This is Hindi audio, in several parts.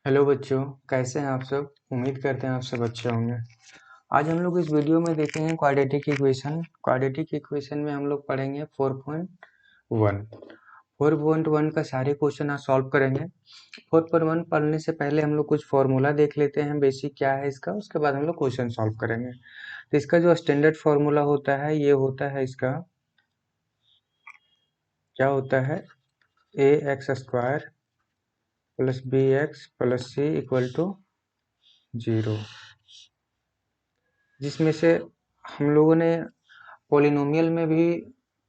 हेलो बच्चों, कैसे हैं आप सब। उम्मीद करते हैं आप सब अच्छे होंगे। आज हम लोग इस वीडियो में देखेंगे क्वाड्रेटिक इक्वेशन। क्वाड्रेटिक इक्वेशन में हम लोग पढ़ेंगे 4.1। 4.1 का सारे क्वेश्चन आज सॉल्व करेंगे। 4.1 पढ़ने से पहले हम लोग कुछ फॉर्मूला देख लेते हैं, बेसिक क्या है इसका, उसके बाद हम लोग क्वेश्चन सॉल्व करेंगे। तो इसका जो स्टैंडर्ड फॉर्मूला होता है ये होता है, इसका क्या होता है, a x square plus B x plus C equal to 0, जिसमें से हम लोगों ने पॉलिनोमियल में भी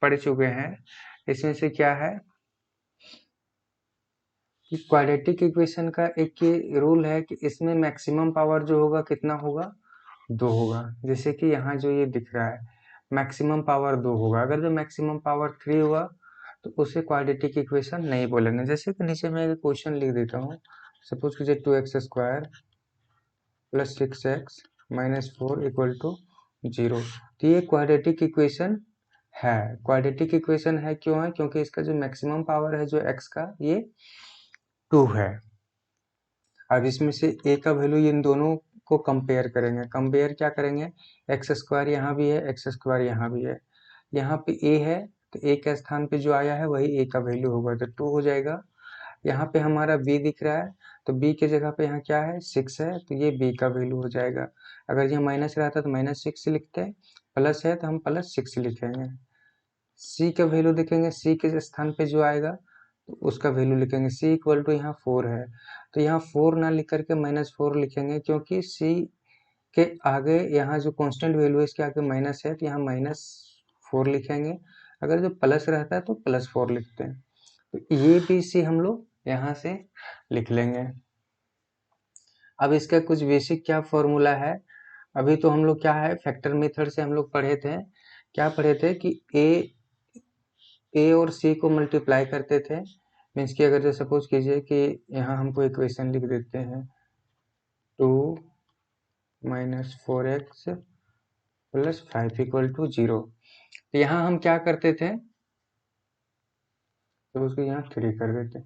पढ़ चुके हैं। इसमें से क्या है कि क्वाड्रेटिक इक्वेशन का एक ये रूल है कि इसमें मैक्सिमम पावर जो होगा कितना होगा, 2 होगा। जैसे कि यहाँ जो ये दिख रहा है मैक्सिमम पावर 2 होगा। अगर जो मैक्सिमम पावर 3 हुआ तो उसे क्वाड्रेटिक इक्वेशन नहीं बोलेंगे। जैसे कि नीचे मैं एक क्वेश्चन लिख देता हूँ। सपोज कीजिए 2x square plus 6x minus 4 equal to 0। तो ये क्वाड्रेटिक इक्वेशन है। क्वाड्रेटिक इक्वेशन है क्यों है, क्योंकि इसका जो मैक्सिमम पावर है जो x का, ये 2 है। अब इसमें से a का वैल्यू इन दोनों को कंपेयर करेंगे। कंपेयर क्या करेंगे, एक्स स्क्वायर यहाँ भी है, एक्स स्क्वायर यहाँ भी है। यहाँ पे a है तो a के स्थान पे जो आया है वही a का वैल्यू होगा, तो 2 हो जाएगा। यहाँ पे हमारा b दिख रहा है तो b के जगह पे यहाँ क्या है, 6 है, तो ये b का वैल्यू हो जाएगा। अगर ये माइनस रहता तो -6 लिखते हैं, प्लस है तो हम +6 लिखेंगे। c का वैल्यू देखेंगे, c के स्थान पे जो आएगा तो उसका वैल्यू लिखेंगे। c इक्वल टू यहाँ 4 है तो यहाँ 4 ना लिख करके -4 लिखेंगे, क्योंकि c के आगे यहाँ जो कांस्टेंट वैल्यू है इसके आगे माइनस है तो यहाँ -4 लिखेंगे। अगर जो प्लस रहता है तो +4 लिखते हैं। तो ये भी सी हम लोग यहाँ से लिख लेंगे। अब इसका कुछ बेसिक क्या फॉर्मूला है, अभी तो हम लोग क्या है फैक्टर मेथड से हम लोग पढ़े थे। क्या पढ़े थे कि ए और सी को मल्टीप्लाई करते थे। मीन्स कि अगर जो सपोज कीजिए कि यहाँ हमको इक्वेशन लिख देते हैं 2 minus 4x plus 5 equal to 0। तो यहाँ हम क्या करते थे, तो उसको यहाँ 3 कर देते,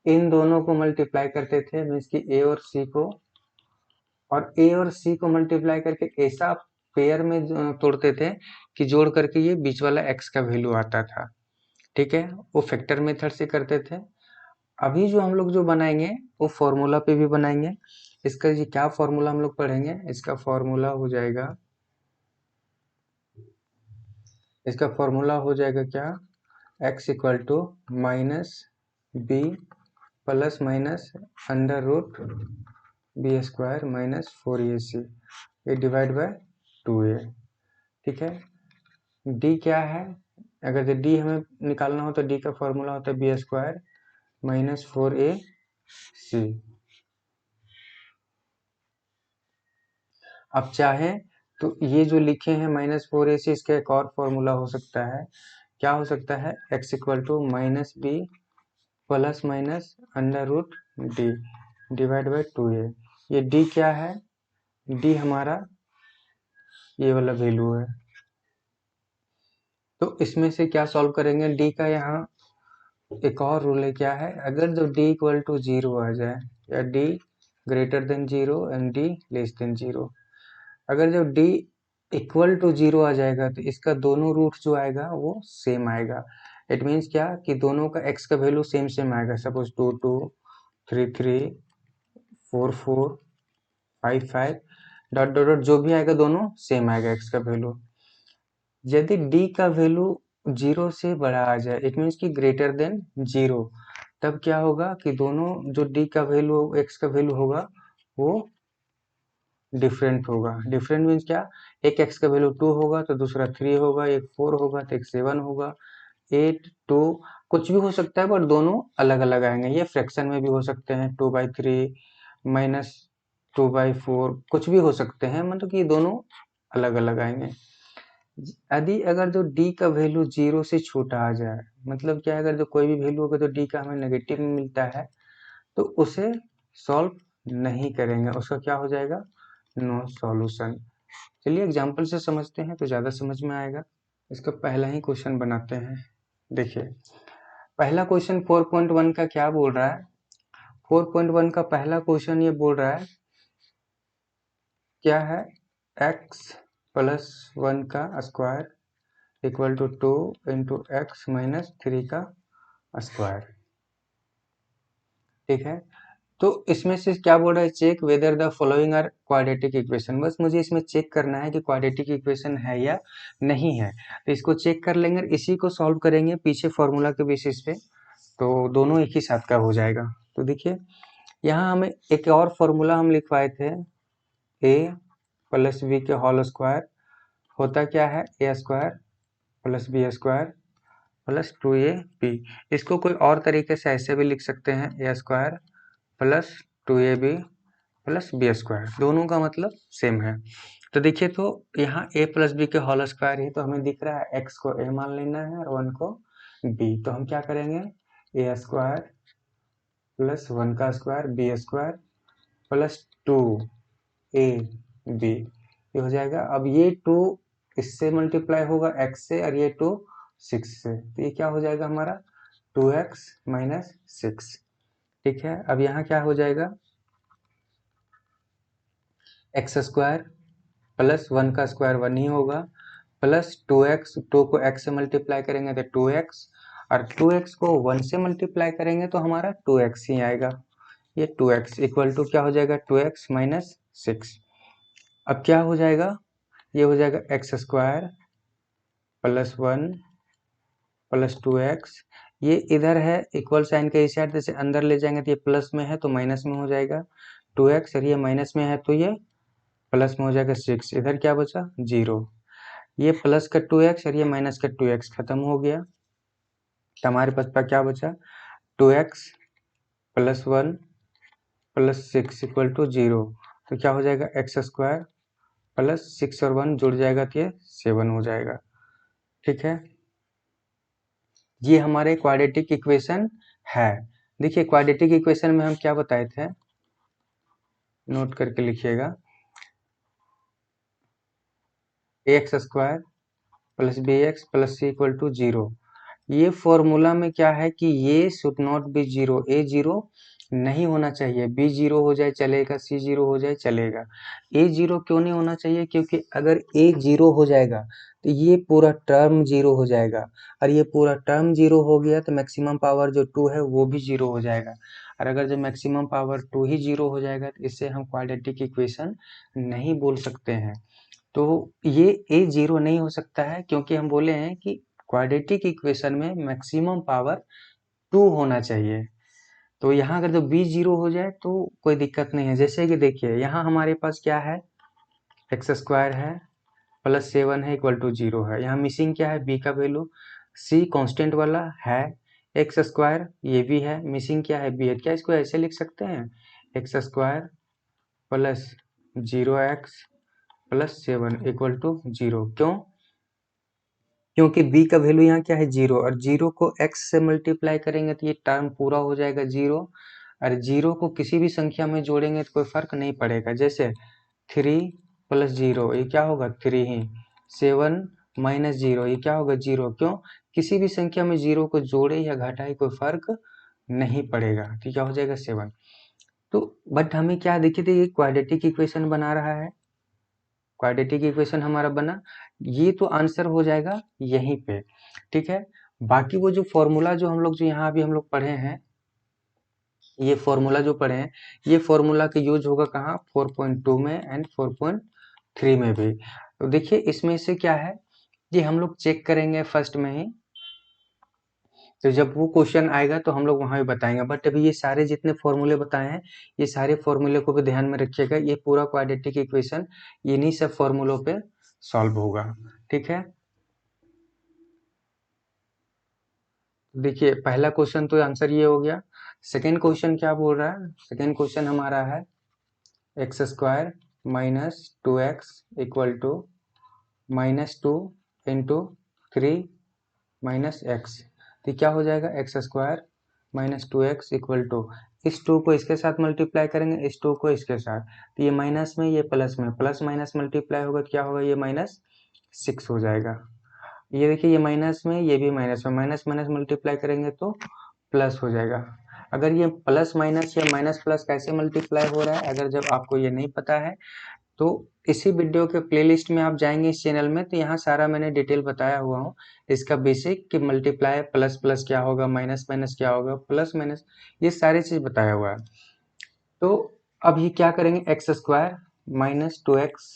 इन दोनों को मल्टीप्लाई करते थे। मीन्स कि ए और सी को, और ए और सी को मल्टीप्लाई करके ऐसा पेयर में तोड़ते थे कि जोड़ करके ये बीच वाला एक्स का वैल्यू आता था। ठीक है, वो फैक्टर मेथड से करते थे। अभी जो हम लोग जो बनाएंगे वो फॉर्मूला पे भी बनाएंगे। इसका ये क्या फॉर्मूला हम लोग पढ़ेंगे, इसका फॉर्मूला हो जाएगा, इसका फॉर्मूला हो जाएगा क्या, x equal to minus B plus minus under root B square minus 4ac, ये डिवाइड बाय 2a। ठीक है, d क्या है, अगर जो d हमें निकालना हो तो d का फॉर्मूला होता है बी स्क्वायर माइनस 4ac। अब चाहे तो ये जो लिखे हैं -4ac, इसका एक और फॉर्मूला हो सकता है। क्या हो सकता है, x equal to minus B plus minus under root D divide by 2a। ये d क्या है, d हमारा ये वाला वैल्यू है। तो इसमें से क्या सॉल्व करेंगे, d का यहाँ एक और रूल है, क्या है, अगर जो d इक्वल टू 0 आ जाए या d greater than 0 and d less than 0, अगर जब d इक्वल टू 0 आ जाएगा तो इसका दोनों रूट जो आएगा वो सेम आएगा। इट मीन्स क्या कि दोनों का x का वैल्यू सेम सेम आएगा। सपोज 2 2 3 3 4 4 5 5 डॉट डॉट डॉट जो भी आएगा दोनों सेम आएगा x का वैल्यू। यदि d का वैल्यू 0 से बड़ा आ जाए, इट मीन्स कि ग्रेटर देन 0, तब क्या होगा कि दोनों जो d का वैल्यू x का वैल्यू होगा वो डिफरेंट होगा। डिफरेंट मीन्स क्या, एक x का वैल्यू 2 होगा तो दूसरा 3 होगा, एक 4 होगा तो एक 7 होगा, 8 2 कुछ भी हो सकता है, बट दोनों अलग अलग आएंगे। ये फ्रैक्शन में भी हो सकते हैं, 2/3 -2/4 कुछ भी हो सकते हैं, मतलब कि दोनों अलग अलग आएंगे। यदि अगर जो d का वैल्यू 0 से छोटा आ जाए, मतलब क्या है, अगर जो कोई भी वैल्यू होगा तो d का हमें नेगेटिव में मिलता है, तो उसे सॉल्व नहीं करेंगे, उसका क्या हो जाएगा, नो सॉल्यूशन। चलिए एग्जाम्पल से समझते हैं तो ज़्यादा समझ में आएगा। इसका पहला ही क्वेश्चन बनाते हैं। देखिए पहला क्वेश्चन 4.1 का क्या बोल रहा है, 4.1 का पहला क्वेश्चन ये बोल रहा है क्या है, x प्लस 1 का square equal to 2 into X minus 3 का स्क्वायर। ठीक है, तो इसमें से क्या बोल रहा है, check whether the following are quadratic equation. बस मुझे इसमें चेक करना है कि क्वाड्रेटिक इक्वेशन है या नहीं है, तो इसको चेक कर लेंगे, इसी को सॉल्व करेंगे पीछे फॉर्मूला के बेसिस पे, तो दोनों एक ही साथ का हो जाएगा। तो देखिए यहाँ हमें एक और फॉर्मूला हम लिखवाए थे, ए प्लस बी के होल स्क्वायर होता क्या है, a square plus B square plus 2ab। इसको कोई और तरीके से ऐसे भी लिख सकते हैं, a square plus 2ab plus B square, दोनों का मतलब सेम है। तो देखिए, तो यहाँ a प्लस बी के होल स्क्वायर है, तो हमें दिख रहा है x को a मान लेना है और 1 को b। तो हम क्या करेंगे, a स्क्वायर प्लस 1 का square B square plus 2ab ये हो जाएगा। अब ये 2 इससे मल्टीप्लाई होगा x से, और ये 2 6 से, तो ये क्या हो जाएगा हमारा 2x माइनस 6। ठीक है, अब यहाँ क्या हो जाएगा, एक्स स्क्वायर प्लस 1 का स्क्वायर 1 ही होगा, प्लस 2x, 2 को x से मल्टीप्लाई करेंगे तो 2x, और 2x को 1 से मल्टीप्लाई करेंगे तो हमारा 2x ही आएगा। ये 2x इक्वल टू क्या हो जाएगा, 2x माइनस 6। अब क्या हो जाएगा, ये हो जाएगा x square plus 1 plus 2x, ये इधर है इक्वल साइन के इस साइड, जैसे अंदर ले जाएंगे तो ये प्लस में है तो माइनस में हो जाएगा 2x, और ये माइनस में है तो ये प्लस में हो जाएगा 6। इधर क्या बचा 0, ये प्लस का 2x और ये माइनस का 2x खत्म हो गया, तो हमारे पास क्या बचा 2x plus 1 plus 6 equal to 0। तो क्या हो जाएगा एक्स स्क्वायर प्लस 6 और 1 जुड़ जाएगा तो ये 7 हो जाएगा। ठीक है, ये हमारे क्वाड्रेटिक इक्वेशन है। देखिए क्वाड्रेटिक इक्वेशन में हम क्या बताए थे, नोट करके लिखिएगा, X square plus B x plus C equal to 0। ये फॉर्मूला में क्या है कि ये शुड नॉट बी 0, ए 0 नहीं होना चाहिए, बी 0 हो जाए चलेगा, सी 0 हो जाए चलेगा। ए 0 क्यों नहीं होना चाहिए, क्योंकि अगर ए 0 हो जाएगा तो ये पूरा टर्म 0 हो जाएगा, और ये पूरा टर्म 0 हो गया तो मैक्सिमम पावर जो 2 है वो भी 0 हो जाएगा, और अगर जो मैक्सिमम पावर 2 ही 0 हो जाएगा तो इससे हम क्वाड्रेटिक इक्वेशन नहीं बोल सकते हैं। तो ये ए 0 नहीं हो सकता है, क्योंकि हम बोले हैं कि क्वाड्रेटिक इक्वेशन में मैक्सिमम पावर 2 होना चाहिए। तो यहाँ अगर जो बी 0 हो जाए तो कोई दिक्कत नहीं है। जैसे कि देखिए यहाँ हमारे पास क्या है, एक्स स्क्वायर है प्लस 7 है इक्वल टू 0 है, यहाँ मिसिंग क्या है, बी का वैल्यू, सी कांस्टेंट वाला है, एक्स स्क्वायर ये भी है, मिसिंग क्या है बी है। क्या इसको ऐसे लिख सकते हैं, X square plus 0x plus 7 equal to 0, क्यों, क्योंकि b का वैल्यू यहाँ क्या है 0, और 0 को x से मल्टीप्लाई करेंगे तो ये टर्म पूरा हो जाएगा 0, और 0 को किसी भी संख्या में जोड़ेंगे तो कोई फर्क नहीं पड़ेगा। जैसे 3 प्लस 0 ये क्या होगा 3 ही, 7 माइनस 0 ये क्या होगा 0, क्यों, किसी भी संख्या में 0 को जोड़े या घटाए कोई फर्क नहीं पड़ेगा, तो क्या हो जाएगा 7। तो बट हमें क्या देखिए थे, ये क्वाड्रेटिक इक्वेशन बना रहा है, क्वाड्रेटिक इक्वेशन हमारा बना, ये तो आंसर हो जाएगा यहीं पे। ठीक है, बाकी वो जो फॉर्मूला जो हम लोग जो यहाँ अभी हम लोग पढ़े हैं, ये फॉर्मूला जो पढ़े हैं, ये फॉर्मूला का यूज होगा कहाँ 4.2 में एंड 4.3 में भी। तो देखिए इसमें से क्या है, ये हम लोग चेक करेंगे फर्स्ट में ही, तो जब वो क्वेश्चन आएगा तो हम लोग वहां भी बताएंगे। बट अभी ये सारे जितने फॉर्मूले बताए हैं, ये सारे फॉर्मूले को भी ध्यान में रखिएगा, ये पूरा क्वाड्रेटिक इक्वेशन इन्हीं सब फॉर्मूलों पे सॉल्व होगा। ठीक है, देखिए पहला क्वेश्चन तो आंसर ये हो गया। सेकेंड क्वेश्चन क्या बोल रहा है, सेकेंड क्वेश्चन हमारा है X square minus 2x equal to -2 into 3 minus X, तो क्या हो जाएगा x square minus 2x equal to, इस 2 को इसके साथ मल्टीप्लाई करेंगे, इस 2 को इसके साथ, तो ये माइनस में ये प्लस में, प्लस माइनस मल्टीप्लाई होगा तो क्या होगा, ये -6 हो जाएगा। ये देखिए ये माइनस में ये भी माइनस में, माइनस माइनस मल्टीप्लाई करेंगे तो प्लस हो जाएगा। अगर ये प्लस माइनस या माइनस प्लस कैसे मल्टीप्लाई हो रहा है, अगर जब आपको ये नहीं पता है तो इसी वीडियो के प्लेलिस्ट में आप जाएंगे इस चैनल में, तो यहाँ सारा मैंने डिटेल बताया हुआ हूँ इसका बेसिक कि मल्टीप्लाई प्लस प्लस क्या होगा, माइनस माइनस क्या होगा, प्लस माइनस, ये सारी चीज बताया हुआ है। तो अब ये क्या करेंगे, एक्स स्क्वायर माइनस 2x,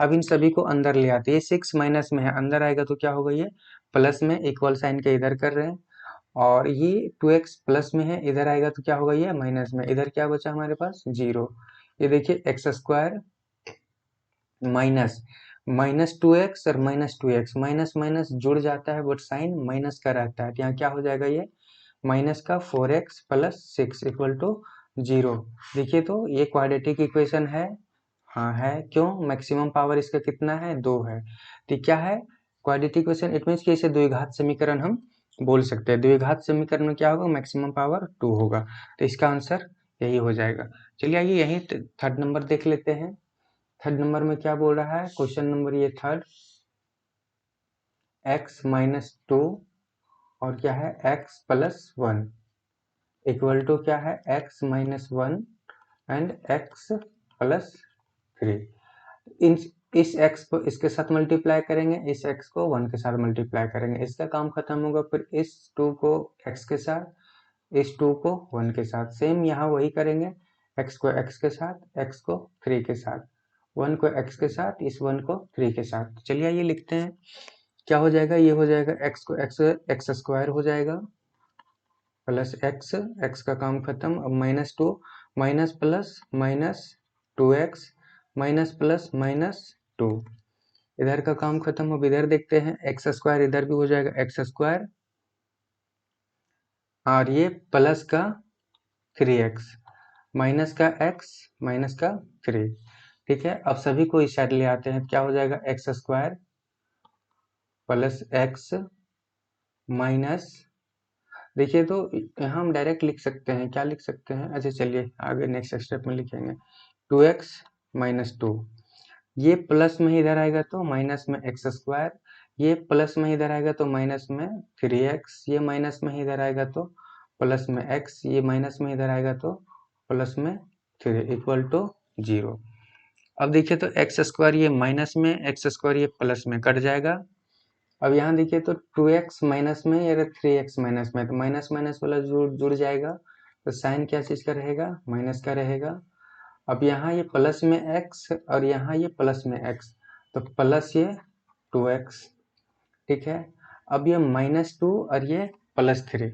अब इन सभी को अंदर ले आते हैं, ये 6 माइनस में है, अंदर आएगा तो क्या होगा, ये प्लस में इक्वल साइन के इधर कर रहे हैं, और ये 2x प्लस में है, इधर आएगा तो क्या होगा, ये माइनस में, इधर क्या बचा हमारे पास, 0। ये देखिए x square minus minus 2x और माइनस 2x, माइनस माइनस जुड़ जाता है बट साइन माइनस का रहता है, तो यहाँ क्या हो जाएगा, ये माइनस का 4x प्लस 6 इक्वल टू 0। देखिए तो ये क्वाड्रेटिक इक्वेशन है, हाँ है, क्यों, मैक्सिमम पावर इसका कितना है, 2 है, तो क्या है, क्वाड्रेटिक इक्वेशन, इट मीन्स कि इसे द्विघात समीकरण हम बोल सकते हैं, द्विघात समीकरण में क्या होगा, मैक्सिमम पावर 2 होगा, तो इसका आंसर यही हो जाएगा। चलिए आइए यही थर्ड नंबर देख लेते हैं। थर्ड नंबर में क्या बोल रहा है, क्वेश्चन नंबर ये थर्ड, x माइनस 2 और क्या है, x प्लस 1 इक्वल टू क्या है, x minus 1 and x plus 3। इन इस x को इसके साथ मल्टीप्लाई करेंगे, इस x को 1 के साथ मल्टीप्लाई करेंगे, इसका काम खत्म होगा, फिर इस 2 को x के साथ, इस 2 को 1 के साथ, सेम यहाँ वही करेंगे, x को x के साथ, x को 3 के साथ, 1 को x के साथ, इस 1 को 3 के साथ। चलिए ये लिखते हैं, क्या हो जाएगा, ये हो जाएगा x को x स्क्वायर हो जाएगा प्लस x का काम खत्म, अब minus 2 minus plus minus 2x minus plus minus 2, इधर का काम खत्म। अब इधर देखते हैं, एक्स स्क्वायर इधर भी हो जाएगा एक्स स्क्वायर, और ये प्लस का 3x माइनस का x माइनस का 3, ठीक है। अब सभी को इस साइड ले आते हैं, क्या हो जाएगा, x square plus x minus, देखिए तो यहाँ हम डायरेक्ट लिख सकते हैं, क्या लिख सकते हैं, अच्छा चलिए आगे नेक्स्ट स्टेप में लिखेंगे, 2x माइनस 2, ये प्लस में इधर आएगा तो माइनस में एक्स स्क्वायर, ये प्लस में इधर आएगा तो माइनस में 3x, ये माइनस में इधर आएगा तो प्लस में x, ये माइनस में इधर आएगा तो प्लस में 3 इक्वल टू 0। अब देखिए तो एक्स स्क्वायर ये माइनस में, एक्स स्क्वायर ये प्लस में कट जाएगा। अब यहाँ देखिए तो 2x माइनस में या 3x माइनस में, तो माइनस माइनस वाला जुड़ जाएगा, तो साइन क्या चीज का रहेगा, माइनस का रहेगा। अब यहाँ ये प्लस में x और यहाँ ये प्लस में x, तो प्लस ये 2x, ठीक है। अब ये माइनस 2 और ये प्लस 3,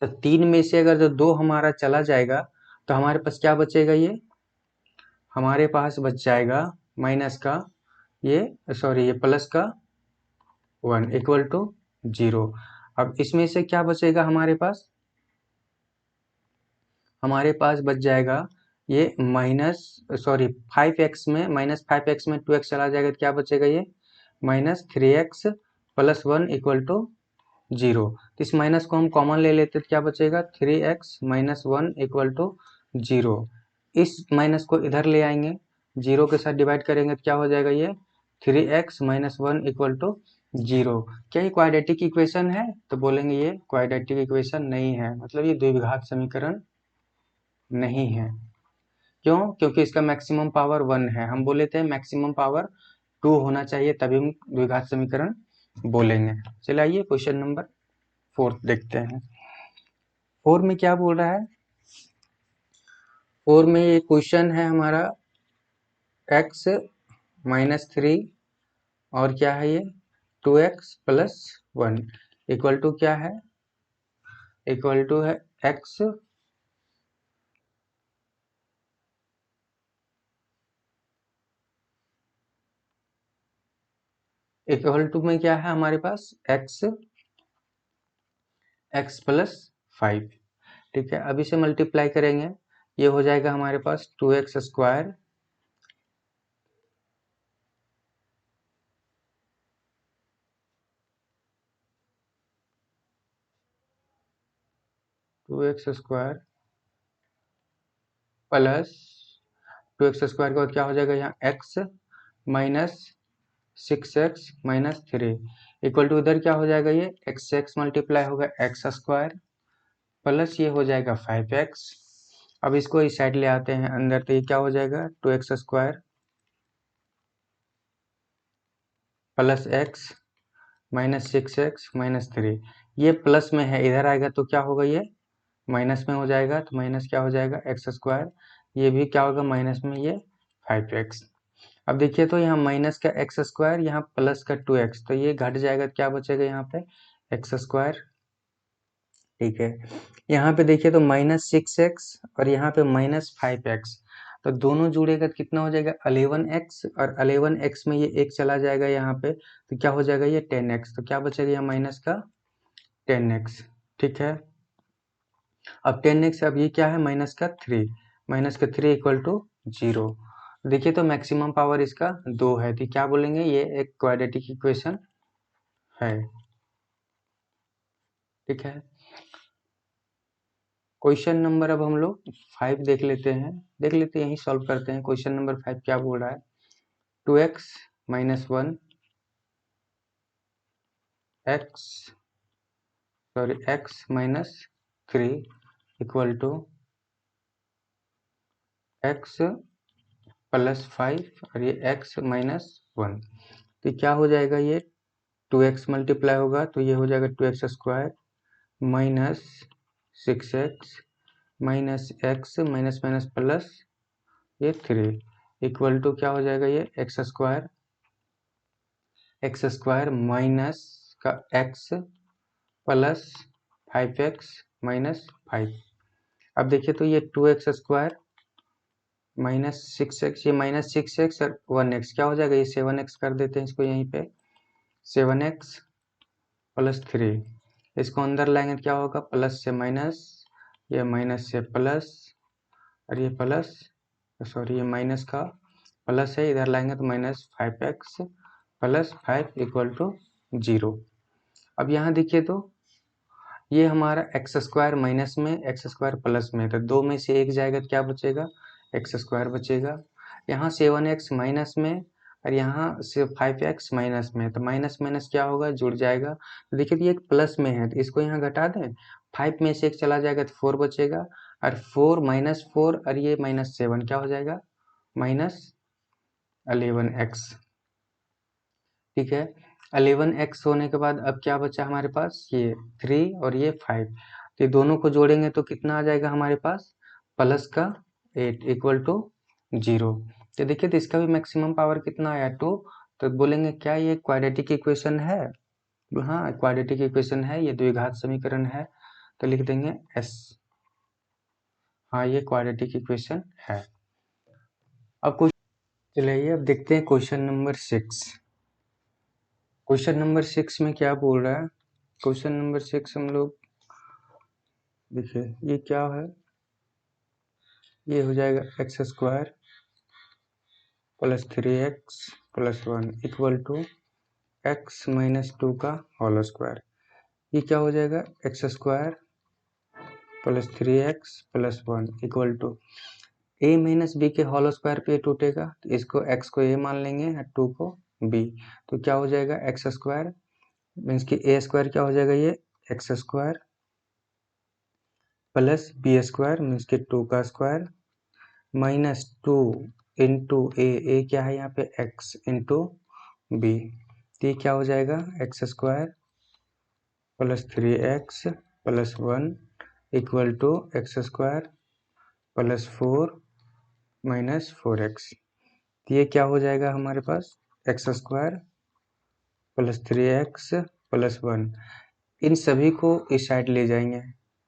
तो 3 में से अगर जो 2 हमारा चला जाएगा तो हमारे पास क्या बचेगा, ये हमारे पास बच जाएगा माइनस का ये, सॉरी ये प्लस का 1 इक्वल टू 0। अब इसमें से क्या बचेगा हमारे पास, हमारे पास बच जाएगा ये माइनस, सॉरी 5x में, माइनस 5x में 2x चला जाएगा तो क्या बचेगा, ये minus 3x plus 1 equal to 0। तो इस माइनस को हम कॉमन ले लेते तो क्या बचेगा, 3x माइनस 1 इक्वल टू 0। इस माइनस को इधर ले आएंगे, 0 के साथ डिवाइड करेंगे तो क्या हो जाएगा, ये 3x माइनस 1 इक्वल टू 0। क्या ये क्वाड्रेटिक इक्वेशन है, तो बोलेंगे ये क्वाड्रेटिक इक्वेशन नहीं है, मतलब ये द्विघात समीकरण नहीं है। क्यों, क्योंकि इसका मैक्सिमम पावर 1 है, हम बोले थे मैक्सिमम पावर 2 होना चाहिए तभी हम द्विघात समीकरण बोलेंगे। चलिए आइए क्वेश्चन नंबर 4 देखते हैं। 4 में क्या बोल रहा है, 4 में ये क्वेश्चन है हमारा x माइनस 3 और क्या है ये 2x प्लस 1 इक्वल टू क्या है, इक्वल टू है x इक्वल टू में क्या है हमारे पास x प्लस 5, ठीक है। अब इसे मल्टीप्लाई करेंगे, ये हो जाएगा हमारे पास 2x square 2x square plus 2x square के बाद क्या हो जाएगा, यहाँ x minus 6x minus 3 equal to इधर क्या हो जाएगा, ये x से x मल्टीप्लाई होगा x स्क्वायर प्लस ये हो जाएगा 5x। अब इसको इस साइड ले आते हैं अंदर, तो ये क्या हो जाएगा 2x square plus x minus 6x minus 3। ये प्लस में है, इधर आएगा तो क्या होगा, ये माइनस में हो जाएगा, तो माइनस क्या हो जाएगा एक्स स्क्वायर। ये भी क्या होगा माइनस में, ये 5x। अब देखिए तो यहाँ माइनस का एक्स स्क्वायर, यहाँ प्लस का 2x, तो ये घट जाएगा, क्या बचेगा यहाँ पे एक्स स्क्वायर। ठीक है, यहाँ पे देखिए तो माइनस 6x और यहाँ पे माइनस 5x, तो दोनों जुड़ेगा तो कितना हो जाएगा 11x, और 11x में ये एक चला जाएगा यहाँ पे, तो क्या हो जाएगा ये 10x, तो क्या बचेगा यहाँ माइनस का 10x। ठीक है, अब 10x, अब ये क्या है माइनस का 3 इक्वल टू 0। देखिए तो मैक्सिमम पावर इसका 2 है, तो क्या बोलेंगे ये एक क्वाड्रेटिक इक्वेशन है। ठीक है, क्वेश्चन नंबर अब हम लोग 5 देख लेते हैं, यही सॉल्व करते हैं। क्वेश्चन नंबर 5 क्या बोल रहा है, 2x minus 1 x minus 3 equal to x plus 5 और ये x माइनस 1, तो क्या हो जाएगा, ये 2x मल्टीप्लाई होगा तो ये हो जाएगा 2x square minus 6x minus x minus minus plus ये 3 इक्वल टू क्या हो जाएगा, ये एक्स स्क्वायर माइनस का x प्लस 5x माइनस 5। अब देखिए तो ये 2x स्क्वायर माइनस 6x, ये माइनस 6x और 1x क्या हो जाएगा, ये 7x कर देते हैं इसको यहीं पे, 7x प्लस 3, इसको अंदर लाएंगे क्या होगा प्लस से माइनस, ये माइनस से प्लस और ये प्लस, सॉरी ये माइनस का प्लस है, इधर लाएंगे तो minus 5x plus 5 equal to 0। अब यहाँ देखिए तो ये हमारा एक्स स्क्वायर माइनस में, एक्स स्क्वायर प्लस में, तो दो में से एक जाएगा तो क्या बचेगा एक्स स्क्वायर बचेगा। यहाँ 7x माइनस में और यहाँ से 5x माइनस में, तो माइनस माइनस क्या होगा जुड़ जाएगा। तो देखिए ये एक प्लस में है तो इसको यहाँ घटा दें, 5 में से एक चला जाएगा तो 4 बचेगा, और 4 माइनस 4 और ये माइनस 7 क्या हो जाएगा माइनस 11x। ठीक है, 11x होने के बाद अब क्या बचा हमारे पास, ये 3 और ये 5, तो ये दोनों को जोड़ेंगे तो कितना आ जाएगा हमारे पास प्लस का 8 इक्वल टू 0। तो देखिए तो इसका भी मैक्सिमम पावर कितना आया 2, तो बोलेंगे क्या ये क्वाड्रेटिक इक्वेशन है। हाँ क्वाड्रेटिक इक्वेशन है, ये द्विघात समीकरण है, तो लिख देंगे S। हाँ ये क्वाड्रेटिक इक्वेशन है। अब क्वेश्चन चलिए अब देखते हैं क्वेश्चन नंबर 6। क्वेश्चन नंबर 6 में क्या बोल रहा है, क्वेश्चन नंबर 6 हम लोग देखिए ये क्या है, ये हो जाएगा x square plus 3x plus 1 equal to X minus 2 का होल स्क्वायर। ये क्या हो जाएगा x square plus 3x plus 1 equal to a minus B के होल स्क्वायर पे टूटेगा, तो इसको x को a मान लेंगे और 2 को b, तो क्या हो जाएगा एक्स स्क्वायर मीन्स कि a स्क्वायर क्या हो जाएगा, ये X square plus B square means कि 2 का स्क्वायर माइनस 2 इंटू ए क्या है यहाँ पे x इंटू बी, तो ये क्या हो जाएगा x square plus 3x plus 1 equal to x square plus 4 minus 4x, तो ये क्या हो जाएगा हमारे पास x square plus 3x plus 1, इन सभी को इस साइड ले जाएंगे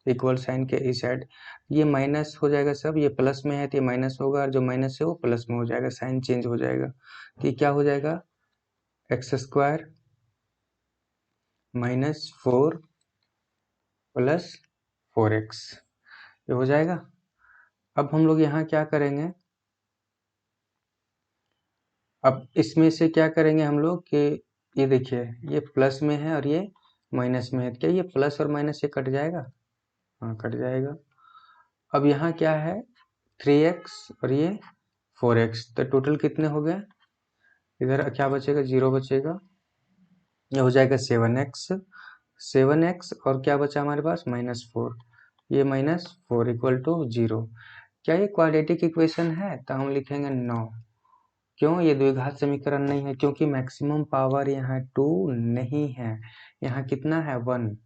इक्वल साइन के इस साइड, ये माइनस हो जाएगा सब, ये प्लस में है तो ये माइनस होगा और जो माइनस है वो प्लस में हो जाएगा, साइन चेंज हो जाएगा, तो ये क्या हो जाएगा x square minus 4 plus 4x, ये हो जाएगा। अब हम लोग यहाँ क्या करेंगे, अब इसमें से क्या करेंगे हम लोग कि ये देखिए ये प्लस में है और ये माइनस में है, क्या ये प्लस और माइनस ये कट जाएगा, हाँ कट जाएगा। अब यहाँ क्या है 3x और ये 4x, तो टोटल कितने हो गए, इधर क्या बचेगा 0 बचेगा, ये हो जाएगा 7x और क्या बचा हमारे पास माइनस 4, ये -4 इक्वल टू 0। क्या ये क्वाड्रेटिक इक्वेशन है? तो हम लिखेंगे नो। क्यों? ये द्विघात समीकरण नहीं है, क्योंकि मैक्सिमम पावर यहाँ 2 नहीं है, यहाँ कितना है 1,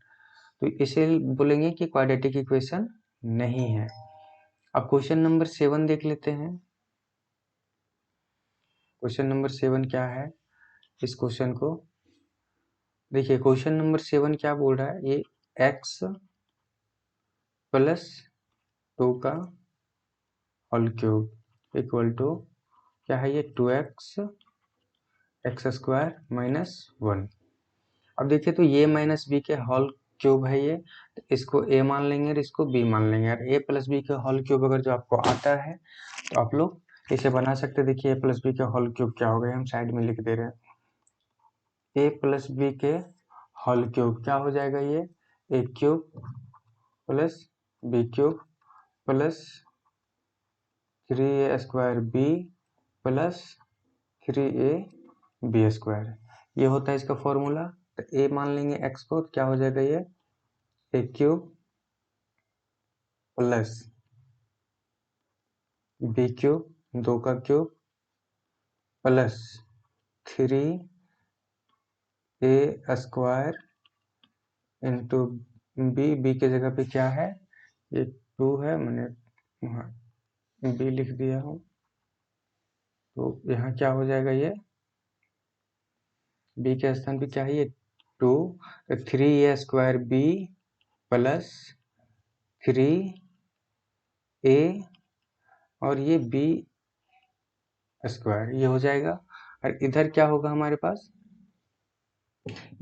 तो इसे बोलेंगे कि क्वाड्रेटिक इक्वेशन नहीं है। अब क्वेश्चन नंबर 7 देख लेते हैं। क्वेश्चन नंबर 7 क्या है? इस क्वेश्चन को देखिए, क्वेश्चन नंबर 7 क्या बोल रहा है, ये x प्लस 2 का होल क्यूब इक्वल टू क्या है, ये 2x एक्स स्क्वायर माइनस 1। अब देखिए, तो ये माइनस बी के होल क्यूब है ये, तो इसको a मान लेंगे और इसको b मान लेंगे। और a प्लस बी के होल क्यूब अगर जो आपको आता है तो आप लोग इसे बना सकते हैं। देखिए, a प्लस बी के होल क्यूब क्या हो गया, हम साइड में लिख दे रहे हैं। a प्लस बी के होल क्यूब क्या हो जाएगा, ये a cube plus b cube plus 3a square b plus 3a B square, ये होता है इसका फॉर्मूला। तो a मान लेंगे x को, तो क्या हो जाएगा, ये a cube plus b cube 2 का cube plus 3a square into B की जगह पे क्या है, ये 2 है, मैंने वहाँ b लिख दिया हूँ। तो यहाँ क्या हो जाएगा, ये b के स्थान पे क्या है, ये 2, तो 3a square b plus 3a और ये b स्क्वायर, ये हो जाएगा। और इधर क्या होगा हमारे पास,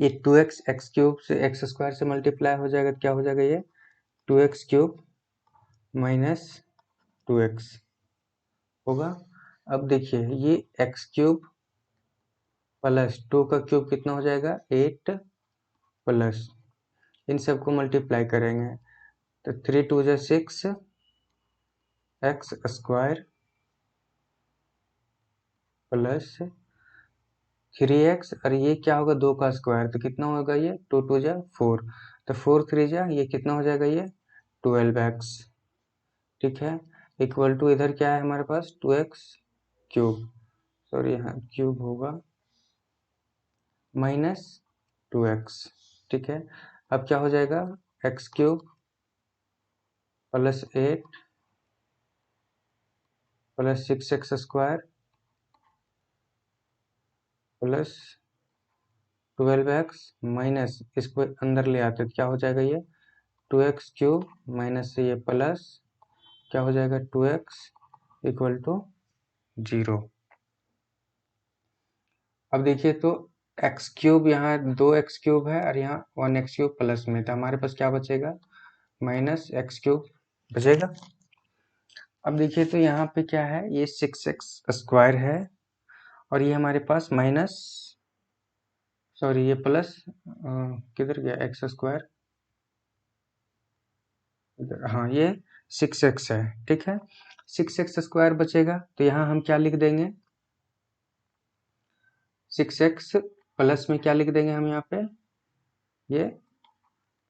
ये 2x एक्स क्यूब से एक्स स्क्वायर से मल्टीप्लाई हो जाएगा, तो क्या हो जाएगा, ये 2x क्यूब माइनस 2x होगा। अब देखिए, ये x क्यूब प्लस 2 का क्यूब कितना हो जाएगा, 8 प्लस इन सबको मल्टीप्लाई करेंगे तो 3 2 जा 6 एक्स स्क्वायर प्लस 3x, और ये क्या होगा, 2 का स्क्वायर, तो कितना होगा, ये 2 2 जा 4, तो 4 3 जा ये कितना हो जाएगा, ये 12x। ठीक है, इक्वल टू इधर क्या है हमारे पास, 2x क्यूब, सॉरी यहाँ क्यूब होगा माइनस 2x। ठीक है, अब क्या हो जाएगा, x cube plus 8 plus 6x square plus 12x minus, इसको अंदर ले आते तो क्या हो जाएगा, ये 2x क्यूब माइनस से ये प्लस क्या हो जाएगा, 2x इक्वल टू 0। अब देखिए, तो x क्यूब यहाँ 2x क्यूब है और यहाँ 1x क्यूब प्लस में, तो हमारे पास क्या बचेगा, माइनस x क्यूब बचेगा। अब देखिए, तो यहाँ पे क्या है, ये 6x स्क्वायर है और ये हमारे पास माइनस, सॉरी ये प्लस किधर गया एक्स स्क्वायर, हाँ ये 6x है। ठीक है, 6x स्क्वायर बचेगा, तो यहाँ हम क्या लिख देंगे, 6x प्लस में क्या लिख देंगे हम यहाँ पे, ये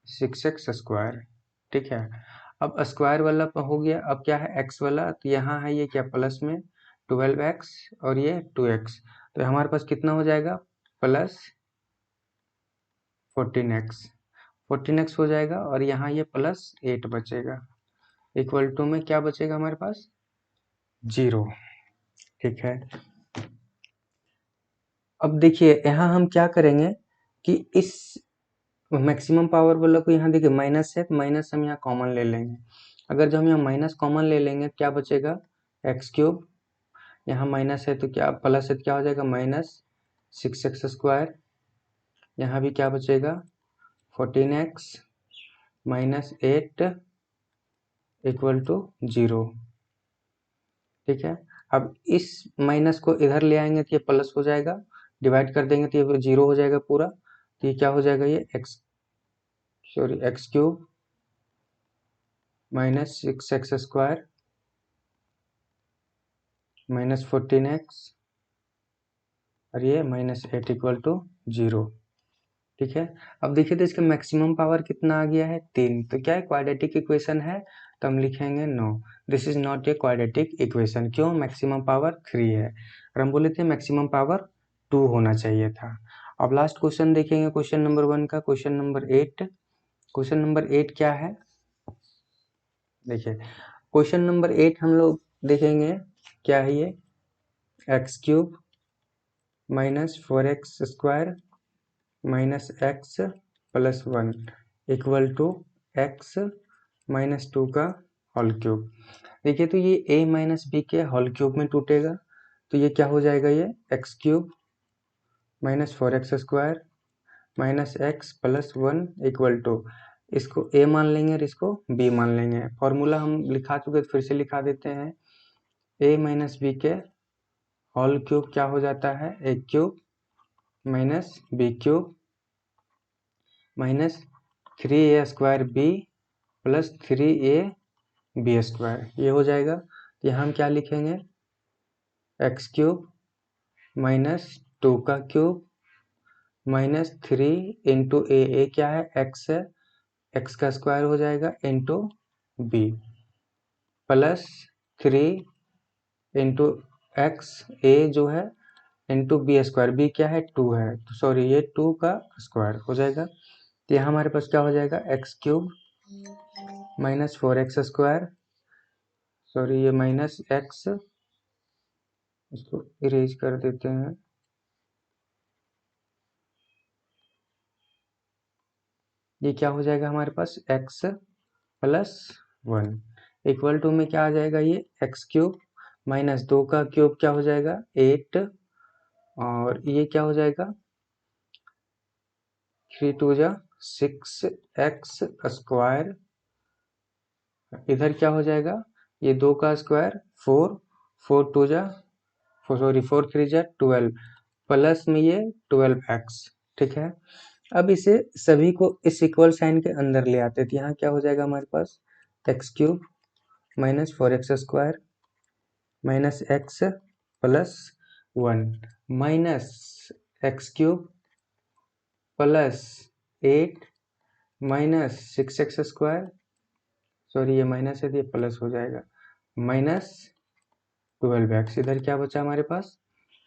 6x स्क्वायर। ठीक है, अब स्क्वायर वाला हो गया, अब क्या है x वाला, तो यहाँ है ये क्या प्लस में 12x और ये 2x, तो हमारे पास कितना हो जाएगा, प्लस 14x हो जाएगा, और यहाँ ये प्लस 8 बचेगा, इक्वल टू में क्या बचेगा हमारे पास, 0। ठीक है, अब देखिए यहाँ हम क्या करेंगे कि इस मैक्सिमम पावर वाला को यहाँ देखिए माइनस है, तो माइनस हम यहाँ कॉमन ले लेंगे। अगर जो हम यहाँ माइनस कॉमन ले लेंगे तो क्या बचेगा, एक्स क्यूब, यहाँ माइनस है तो क्या प्लस है तो क्या हो जाएगा, माइनस 6x स्क्वायर, यहाँ भी क्या बचेगा 14x माइनस 8 इक्वल टू 0। ठीक है, अब इस माइनस को इधर ले आएंगे तो ये प्लस हो जाएगा, डिवाइड कर देंगे तो ये 0 हो जाएगा पूरा, तो ये क्या हो जाएगा, ये x cube minus 6x square minus 14x और ये माइनस 8 इक्वल टू 0। ठीक है। अब देखिए तो इसका मैक्सिमम पावर कितना आ गया है 3, तो क्या है क्वाड्रेटिक इक्वेशन है, तो हम लिखेंगे no, this is not a quadratic equation. क्यों? मैक्सिमम पावर 3 है और हम बोले थे मैक्सिमम पावर 2 होना चाहिए था। अब लास्ट क्वेश्चन देखेंगे क्वेश्चन नंबर 1 का, क्वेश्चन नंबर 8। क्वेश्चन नंबर 8 क्या है, देखिए क्वेश्चन नंबर 8 हम लोग देखेंगे क्या है ये, x³ minus 4x² minus x plus 1 equal to x minus 2 का होल क्यूब। देखिए तो ये a माइनस बी के होल क्यूब में टूटेगा, तो ये क्या हो जाएगा, ये x³ minus 4x² minus x plus 1 equal to, इसको a मान लेंगे और इसको b मान लेंगे। फॉर्मूला हम लिखा चुके, फिर से लिखा देते हैं, a माइनस बी के होल क्यूब क्या हो जाता है, a³ minus b³ minus 3a² b plus 3ab², ये हो जाएगा। तो यहाँ हम क्या लिखेंगे, x³ माइनस 2 का क्यूब माइनस 3 इंटू ए क्या है, x है, x का स्क्वायर हो जाएगा into b plus 3 into x a जो है इंटू b², b क्या है 2 है, तो सॉरी ये 2 का स्क्वायर हो जाएगा। तो यहाँ हमारे पास क्या हो जाएगा, x³ माइनस 4x², सॉरी ये माइनस x, इसको इरेज कर देते हैं, ये क्या हो जाएगा हमारे पास x प्लस 1 इक्वल टू में क्या आ जाएगा, ये x³ माइनस 2 का क्यूब क्या हो जाएगा 8, और ये क्या हो जाएगा 3 2 जा 6x², इधर क्या हो जाएगा, ये 2 का स्क्वायर 4, 4 2 जा सॉरी 4 3 जा 12 प्लस में ये 12x। ठीक है, अब इसे सभी को इस इक्वल साइन के अंदर ले आते थे, यहाँ क्या हो जाएगा हमारे पास x³ minus 4x² minus x plus 1 minus x³ plus 8 minus 6x², sorry ये माइनस है, ये प्लस हो जाएगा, माइनस 12x, इधर क्या बचा हमारे पास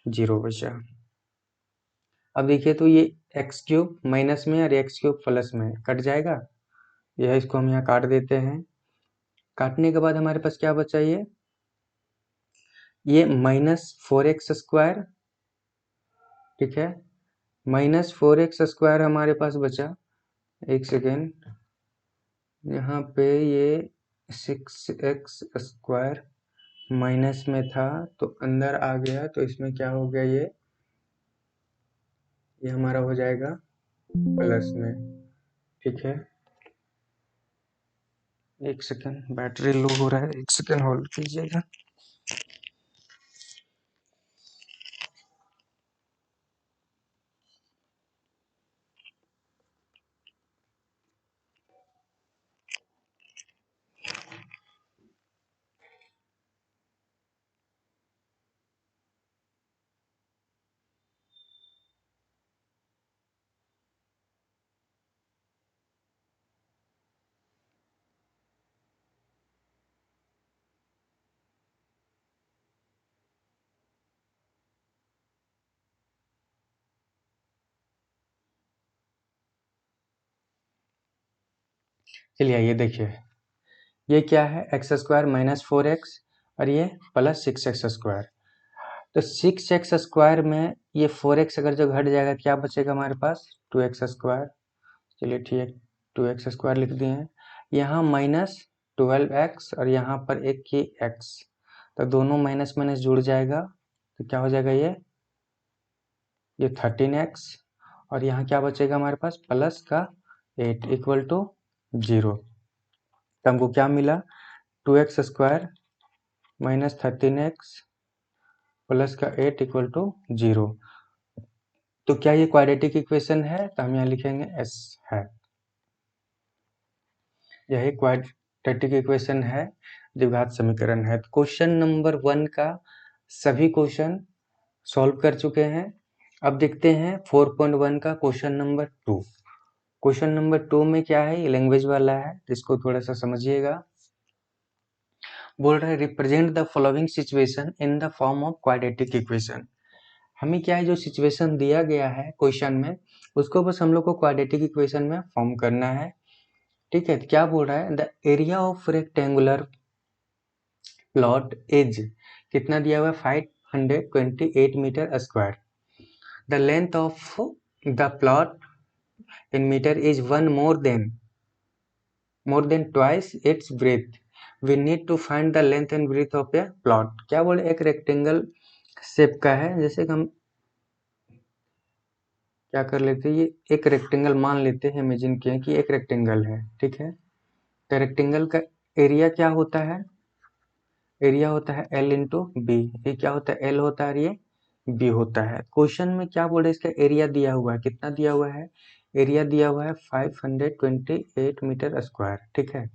0 बचा। अब देखिए तो ये x³ माइनस में और x³ प्लस में कट जाएगा, यह इसको हम यहाँ काट देते हैं। काटने के बाद हमारे पास क्या बचा, ये माइनस 4x², ठीक है, माइनस 4x² हमारे पास बचा, एक सेकेंड, यहाँ पे ये 6x² माइनस में था तो अंदर आ गया, तो इसमें क्या हो गया, ये हमारा हो जाएगा प्लस में। ठीक है, एक सेकेंड बैटरी लो हो रहा है, एक सेकेंड होल्ड कीजिएगा। चलिए ये देखिए, ये क्या है x² माइनस 4x और ये प्लस 6x², तो 6x² में ये 4x अगर जो घट जाएगा क्या बचेगा हमारे पास 2x², चलिए ठीक है 2x² लिख दिए हैं, यहाँ माइनस 12x और यहाँ पर एक ही x, तो दोनों माइनस माइनस जुड़ जाएगा, तो क्या हो जाएगा ये 13x, और यहाँ क्या बचेगा हमारे पास प्लस का 8 इक्वल टू 0, तो हमको क्या मिला 2x² माइनस 13x प्लस का 8 इक्वल टू 0। तो क्या ये क्वाड्रेटिक इक्वेशन है, तो हम यहाँ लिखेंगे S है, यही क्वाड्रेटिक इक्वेशन है, द्विघात समीकरण है। तो क्वेश्चन नंबर 1 का सभी क्वेश्चन सॉल्व कर चुके हैं। अब देखते हैं 4.1 का क्वेश्चन नंबर 2। क्वेश्चन नंबर 2 में क्या है, ये लैंग्वेज वाला है, इसको थोड़ा सा समझिएगा। बोल रहा है represent the following situation in the form of quadratic equation. हमें क्या है, जो सिचुएशन दिया गया है क्वेश्चन में, उसको बस हम लोग को क्वाड्रेटिक इक्वेशन में फॉर्म करना है। ठीक है, तो क्या बोल रहा है, the area of rectangular plot is, कितना दिया हुआ है, 528 metre square. The length of the plot in meter is one more than twice its breadth. We need to find the length and breadth of a plot। क्या बोले, एक रेक्टेंगल शेप का है, जैसे कि हम क्या कर लेते हैं, ये एक रेक्टेंगल मान लेते हैं, इमेजिन किए कि एक रेक्टेंगल है। ठीक है, तो रेक्टेंगल का एरिया क्या होता है, एरिया होता है L इंटू बी। ये क्या होता है, L होता है, ये बी होता है। क्वेश्चन में क्या बोले, इसका एरिया दिया हुआ है, कितना दिया हुआ है, एरिया दिया हुआ है 528 मीटर स्क्वायर। ठीक है,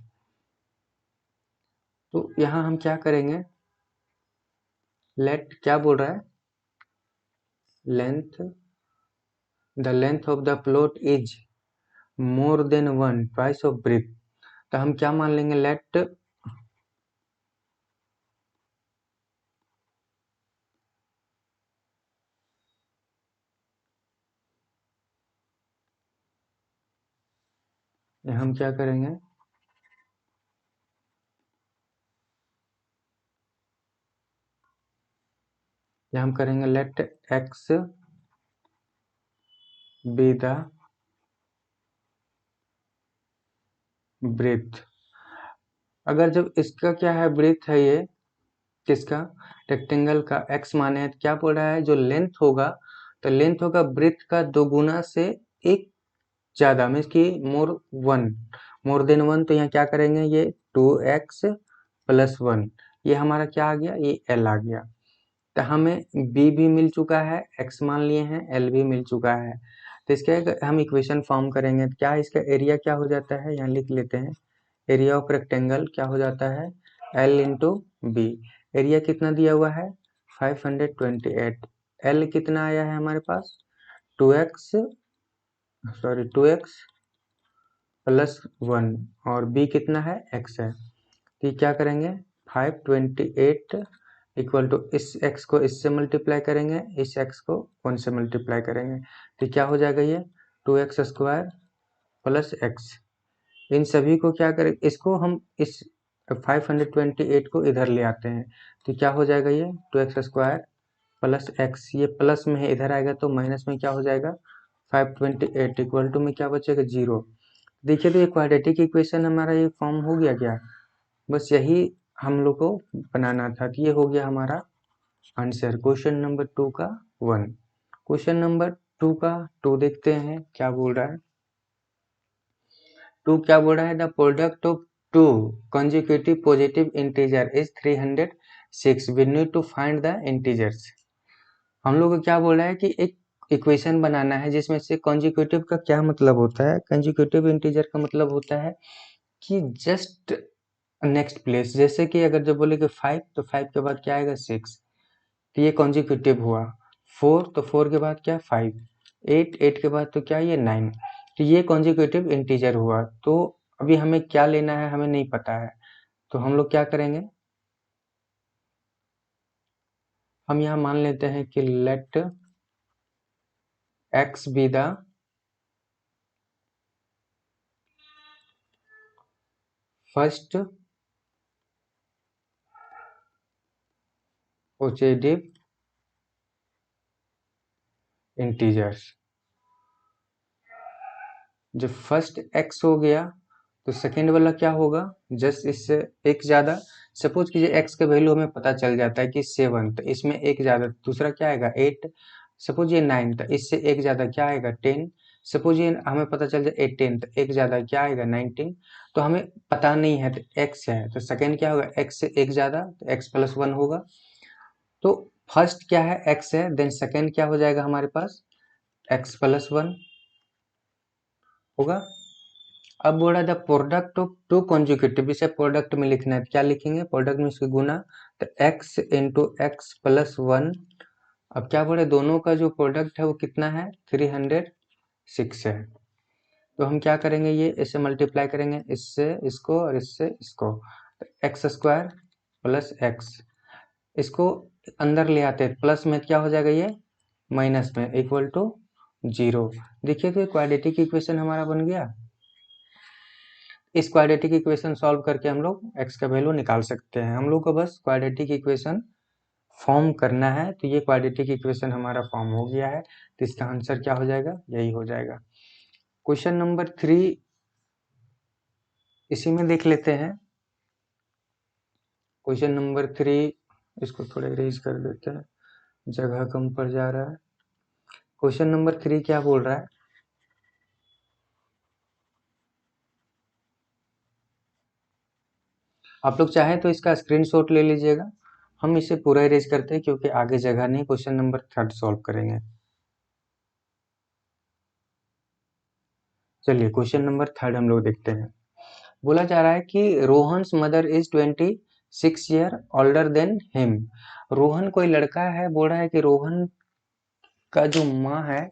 तो यहाँ हम क्या करेंगे, लेट, क्या बोल रहा है, length, the length of the plot is more than one twice of breadth. तो हम क्या मान लेंगे, लेट हम क्या करेंगे, हम करेंगे let X be the breadth. अगर जब इसका क्या है, ब्रेथ है ये, किसका, रेक्टेंगल का, एक्स माने है, तो क्या बोल रहा है, जो लेंथ होगा, तो लेंथ होगा ब्रेथ का 2 गुना से एक ज्यादा, मीन्स की वन, मोर देन वन। तो यहाँ क्या करेंगे, ये 2x प्लस 1, ये हमारा क्या आ गया, ये L आ गया। तो हमें b भी मिल चुका है, x मान लिए हैं, L भी मिल चुका है। तो इसका हम इक्वेशन फॉर्म करेंगे, तो क्या इसका एरिया क्या हो जाता है, यहाँ लिख लेते हैं, एरिया ऑफ रेक्टेंगल क्या हो जाता है, L इंटू बी। एरिया कितना दिया हुआ है, 528। L कितना आया है हमारे पास, 2x, सॉरी 2x प्लस 1, और b कितना है, x है। तो ये क्या करेंगे, 528 इक्वल टू, इस x को इससे मल्टीप्लाई करेंगे, इस x को 1 से मल्टीप्लाई करेंगे, तो क्या हो जाएगा, ये 2x स्क्वायर प्लस x। इन सभी को क्या करें, इसको हम इस 528 को इधर ले आते हैं, तो क्या हो जाएगा, ये 2x स्क्वायर प्लस x, ये प्लस में है, इधर आएगा तो माइनस में क्या हो जाएगा, 528 इक्वल टू में क्या बचेगा, 0। देखिए, तो ये क्वाड्रेटिक इक्वेशन हमारा ये फॉर्म हो गया क्या, बस यही हम लोग को बनाना था। तो ये हो गया हमारा आंसर क्वेश्चन नंबर 2 का 1। क्वेश्चन नंबर 2 का 2 देखते हैं क्या बोल रहा है। 2 क्या बोल रहा है, the product of two consecutive positive integer is 306, we need to find the integers. हम लोग को क्या बोल रहा है कि एक इक्वेशन बनाना है जिसमें से कंसेक्यूटिव का क्या मतलब होता है, कंसेक्यूटिव इंटीजर का मतलब होता है कि जस्ट नेक्स्ट प्लेस, जैसे कि अगर जब बोले कि 5, तो 5 के बाद क्या आएगा, 6, तो ये कॉन्जिक्यूटिव हुआ। 4, तो 4 के बाद क्या, 5, 8, 8 के बाद तो क्या, ये 9, तो ये कॉन्जिक्यूटिव इंटीजर हुआ। तो अभी हमें क्या लेना है, हमें नहीं पता है, तो हम लोग क्या करेंगे, हम यहाँ मान लेते हैं कि let X be the first positive integers. जब फर्स्ट एक्स हो गया, तो सेकेंड वाला क्या होगा, जस्ट इससे एक ज्यादा, सपोज कीजिए एक्स का वैल्यू हमें पता चल जाता है कि 7, तो इसमें एक ज्यादा, दूसरा क्या आएगा 8, सपोज ये 9, तो इससे एक ज्यादा क्या आएगा 10, सपोज ये हमें पता चल जाए 18, तो एक ज्यादा क्या आएगा 19, तो हमें पता नहीं है, तो एक्स है, तो सेकेंड क्या होगा, एक्स से एक ज्यादा, तो एक्स प्लस 1 होगा। तो फर्स्ट क्या है, एक्स है, देन सेकेंड क्या हो जाएगा हमारे पास, एक्स प्लस 1 होगा। अब बोल रहा है the product of two conjugative, इसे प्रोडक्ट में लिखना है, क्या लिखेंगे, प्रोडक्ट में इसके गुना, तो x इंटू एक्स प्लस 1 अब क्या बोले, दोनों का जो प्रोडक्ट है वो कितना है, 306 है। तो हम क्या करेंगे, ये इससे मल्टीप्लाई करेंगे, इससे इसको और इससे इसको, तो एक्स स्क्वायर प्लस एक्स, इसको अंदर ले आते हैं, प्लस में क्या हो जाएगा, ये माइनस में, इक्वल टू 0। देखिए तो क्वाड्रेटिक इक्वेशन हमारा बन गया। इस क्वाड्रेटिक इक्वेशन सॉल्व करके हम लोग x का वैल्यू निकाल सकते हैं। हम लोग को बस क्वाड्रेटिक इक्वेशन फॉर्म करना है, तो ये क्वाड्रेटिक इक्वेशन हमारा फॉर्म हो गया है, तो इसका आंसर क्या हो जाएगा, यही हो जाएगा। क्वेश्चन नंबर 3 इसी में देख लेते हैं। क्वेश्चन नंबर 3, इसको थोड़ा इरेज कर देते हैं, जगह कम पड़ जा रहा है। क्वेश्चन नंबर 3 क्या बोल रहा है, आप लोग चाहें तो इसका स्क्रीनशॉट ले लीजिएगा। हम इसे पूरा इरेज करते हैं क्योंकि आगे जगह नहीं, क्वेश्चन नंबर 3 सॉल्व करेंगे। चलिए क्वेश्चन नंबर 3 हम लोग देखते हैं। बोला जा रहा है कि Rohan's mother is 26 year older than him. Rohan कोई लड़का है, बोल रहा है कि रोहन का जो माँ है,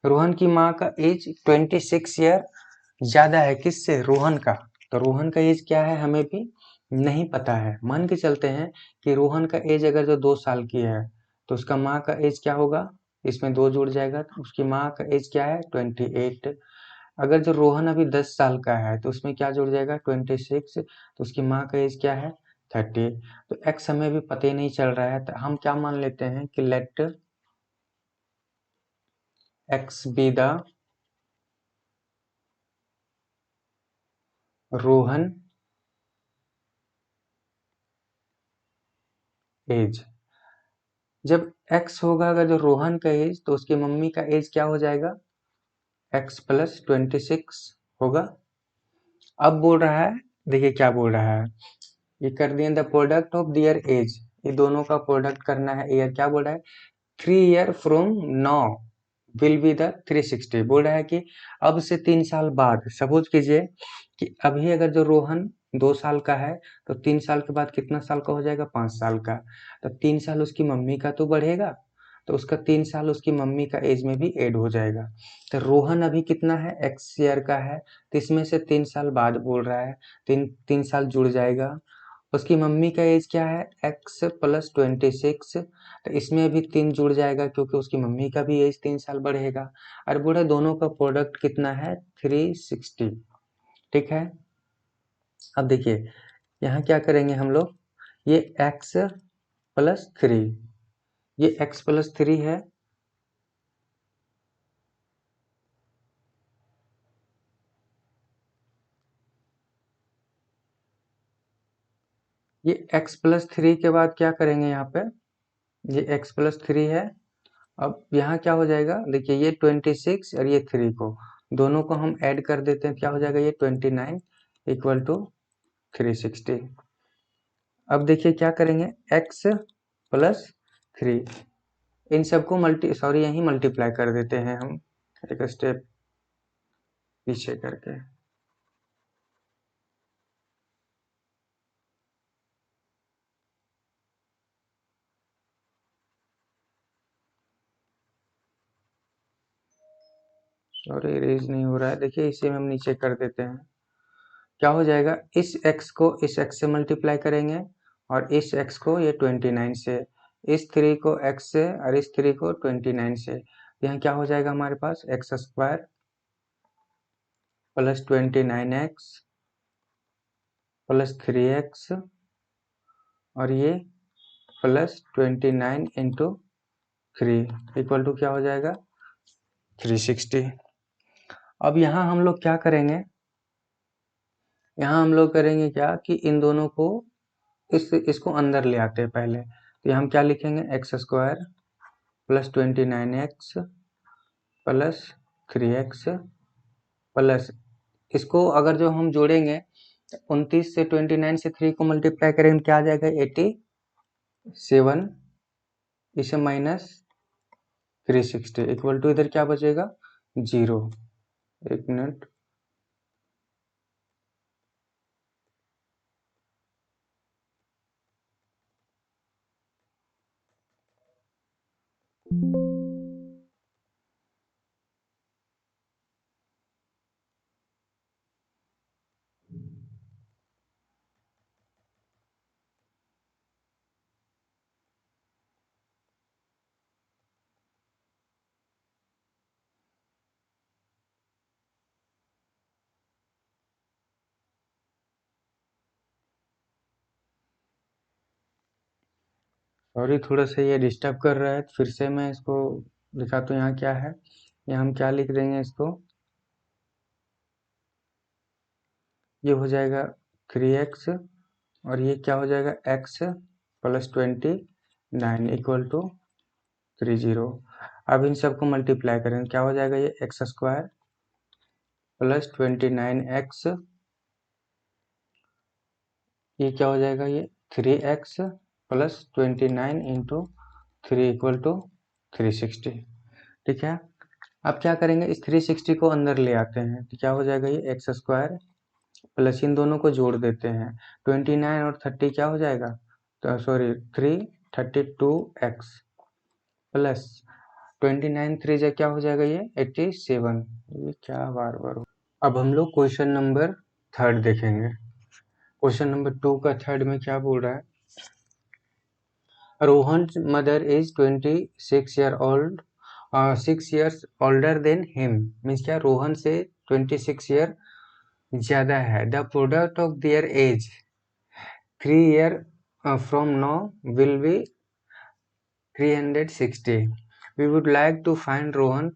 रोहन की माँ का एज 26 ईयर ज्यादा है, किससे, रोहन का। तो रोहन का एज क्या है हमें भी नहीं पता है। मान के चलते हैं कि रोहन का एज अगर जो 2 साल की है, तो उसका माँ का एज क्या होगा, इसमें 2 जुड़ जाएगा, तो उसकी माँ का एज क्या है, 28। अगर जो रोहन अभी 10 साल का है, तो उसमें क्या जुड़ जाएगा, 26, तो उसकी माँ का एज क्या है, 30। तो एक्स हमें भी पता ही नहीं चल रहा है, तो हम क्या मान लेते हैं कि let X be the Rohan age. जब x होगा अगर जो रोहन का एज, तो उसकी मम्मी का एज क्या हो जाएगा, x प्लस 26 होगा। अब बोल रहा है, देखिए क्या बोल रहा है, ये कर दिए the product of their age, ये दोनों का प्रोडक्ट करना है। ईयर क्या बोल रहा है, 3 year from now will be the 360। बोल रहा है कि अब से 3 साल बाद, सपोज कीजिए कि अभी अगर जो रोहन 2 साल का है, तो 3 साल के बाद कितना साल का हो जाएगा, 5 साल का। तो 3 साल उसकी मम्मी का तो बढ़ेगा, तो उसका 3 साल उसकी मम्मी का एज में भी ऐड हो जाएगा। तो रोहन अभी कितना है, एक्स ईयर का है, तो इसमें से 3 साल बाद बोल रहा है, तीन तीन साल जुड़ जाएगा। उसकी मम्मी का एज क्या है, एक्स प्लस 26, तो इसमें भी 3 जुड़ जाएगा क्योंकि उसकी मम्मी का भी एज 3 साल बढ़ेगा। और बोले दोनों का प्रोडक्ट कितना है, 360। ठीक है। अब देखिए यहाँ क्या करेंगे हम लोग, ये x+3, ये x+3 है, ये x+3 के बाद क्या करेंगे यहाँ पे, ये x+3 है। अब यहाँ क्या हो जाएगा, देखिए ये 26 और ये 3 को दोनों को हम ऐड कर देते हैं, क्या हो जाएगा, ये 29 इक्वल टू 360। अब देखिए क्या करेंगे, x+3, इन सबको यहीं मल्टीप्लाई कर देते हैं हम, एक स्टेप पीछे करके। सॉरी इरेज नहीं हो रहा है, देखिए इसे हम नीचे कर देते हैं। क्या हो जाएगा, इस x को इस x से मल्टीप्लाई करेंगे, और इस x को ये 29 से, इस 3 को x से और इस 3 को 29 से। यहाँ क्या हो जाएगा हमारे पास, x² plus 29x plus 3x, और ये प्लस 29 इंटू 3 इक्वल टू क्या हो जाएगा, 360। अब यहाँ हम लोग क्या करेंगे, यहाँ हम लोग करेंगे क्या कि इन दोनों को इसको अंदर ले आते हैं पहले। तो हम क्या लिखेंगे, x² plus 29x plus 3x plus, इसको अगर जो हम जोड़ेंगे 29 से 29 से 3 को मल्टीप्लाई करेंगे, क्या आ जाएगा, 87, इसे माइनस 360 इक्वल टू इधर क्या बचेगा, 0। एक मिनट, सॉरी, थोड़ा सा ये डिस्टर्ब कर रहा है, फिर से मैं इसको दिखाता हूँ। यहाँ क्या है, यहाँ हम क्या लिख देंगे इसको, ये हो जाएगा 3x, और ये क्या हो जाएगा, x प्लस 29 इक्वल टू 30। अब इन सबको मल्टीप्लाई करेंगे, क्या हो जाएगा, ये एक्स स्क्वायर प्लस 29x, ये क्या हो जाएगा, ये 3x plus 29 into 3 equal to 360। ठीक है, अब क्या करेंगे, इस 360 को अंदर ले आते हैं, तो क्या हो जाएगा, ये एक्स स्क्वायर प्लस इन दोनों को जोड़ देते हैं, 29 और 30 क्या हो जाएगा, तो सॉरी 332x प्लस 29 3 जा क्या हो जाएगा, ये 87। ये क्या बार बार अब हम लोग क्वेश्चन नंबर 3 देखेंगे। क्वेश्चन नंबर 2 का 3 में क्या बोल रहा है, Rohan mother is 26 year old, 6 years older than him, means क्या, रोहन से 26 ईयर ज्यादा है। The product of their age 3 year from now will be 360। We would like to find Rohan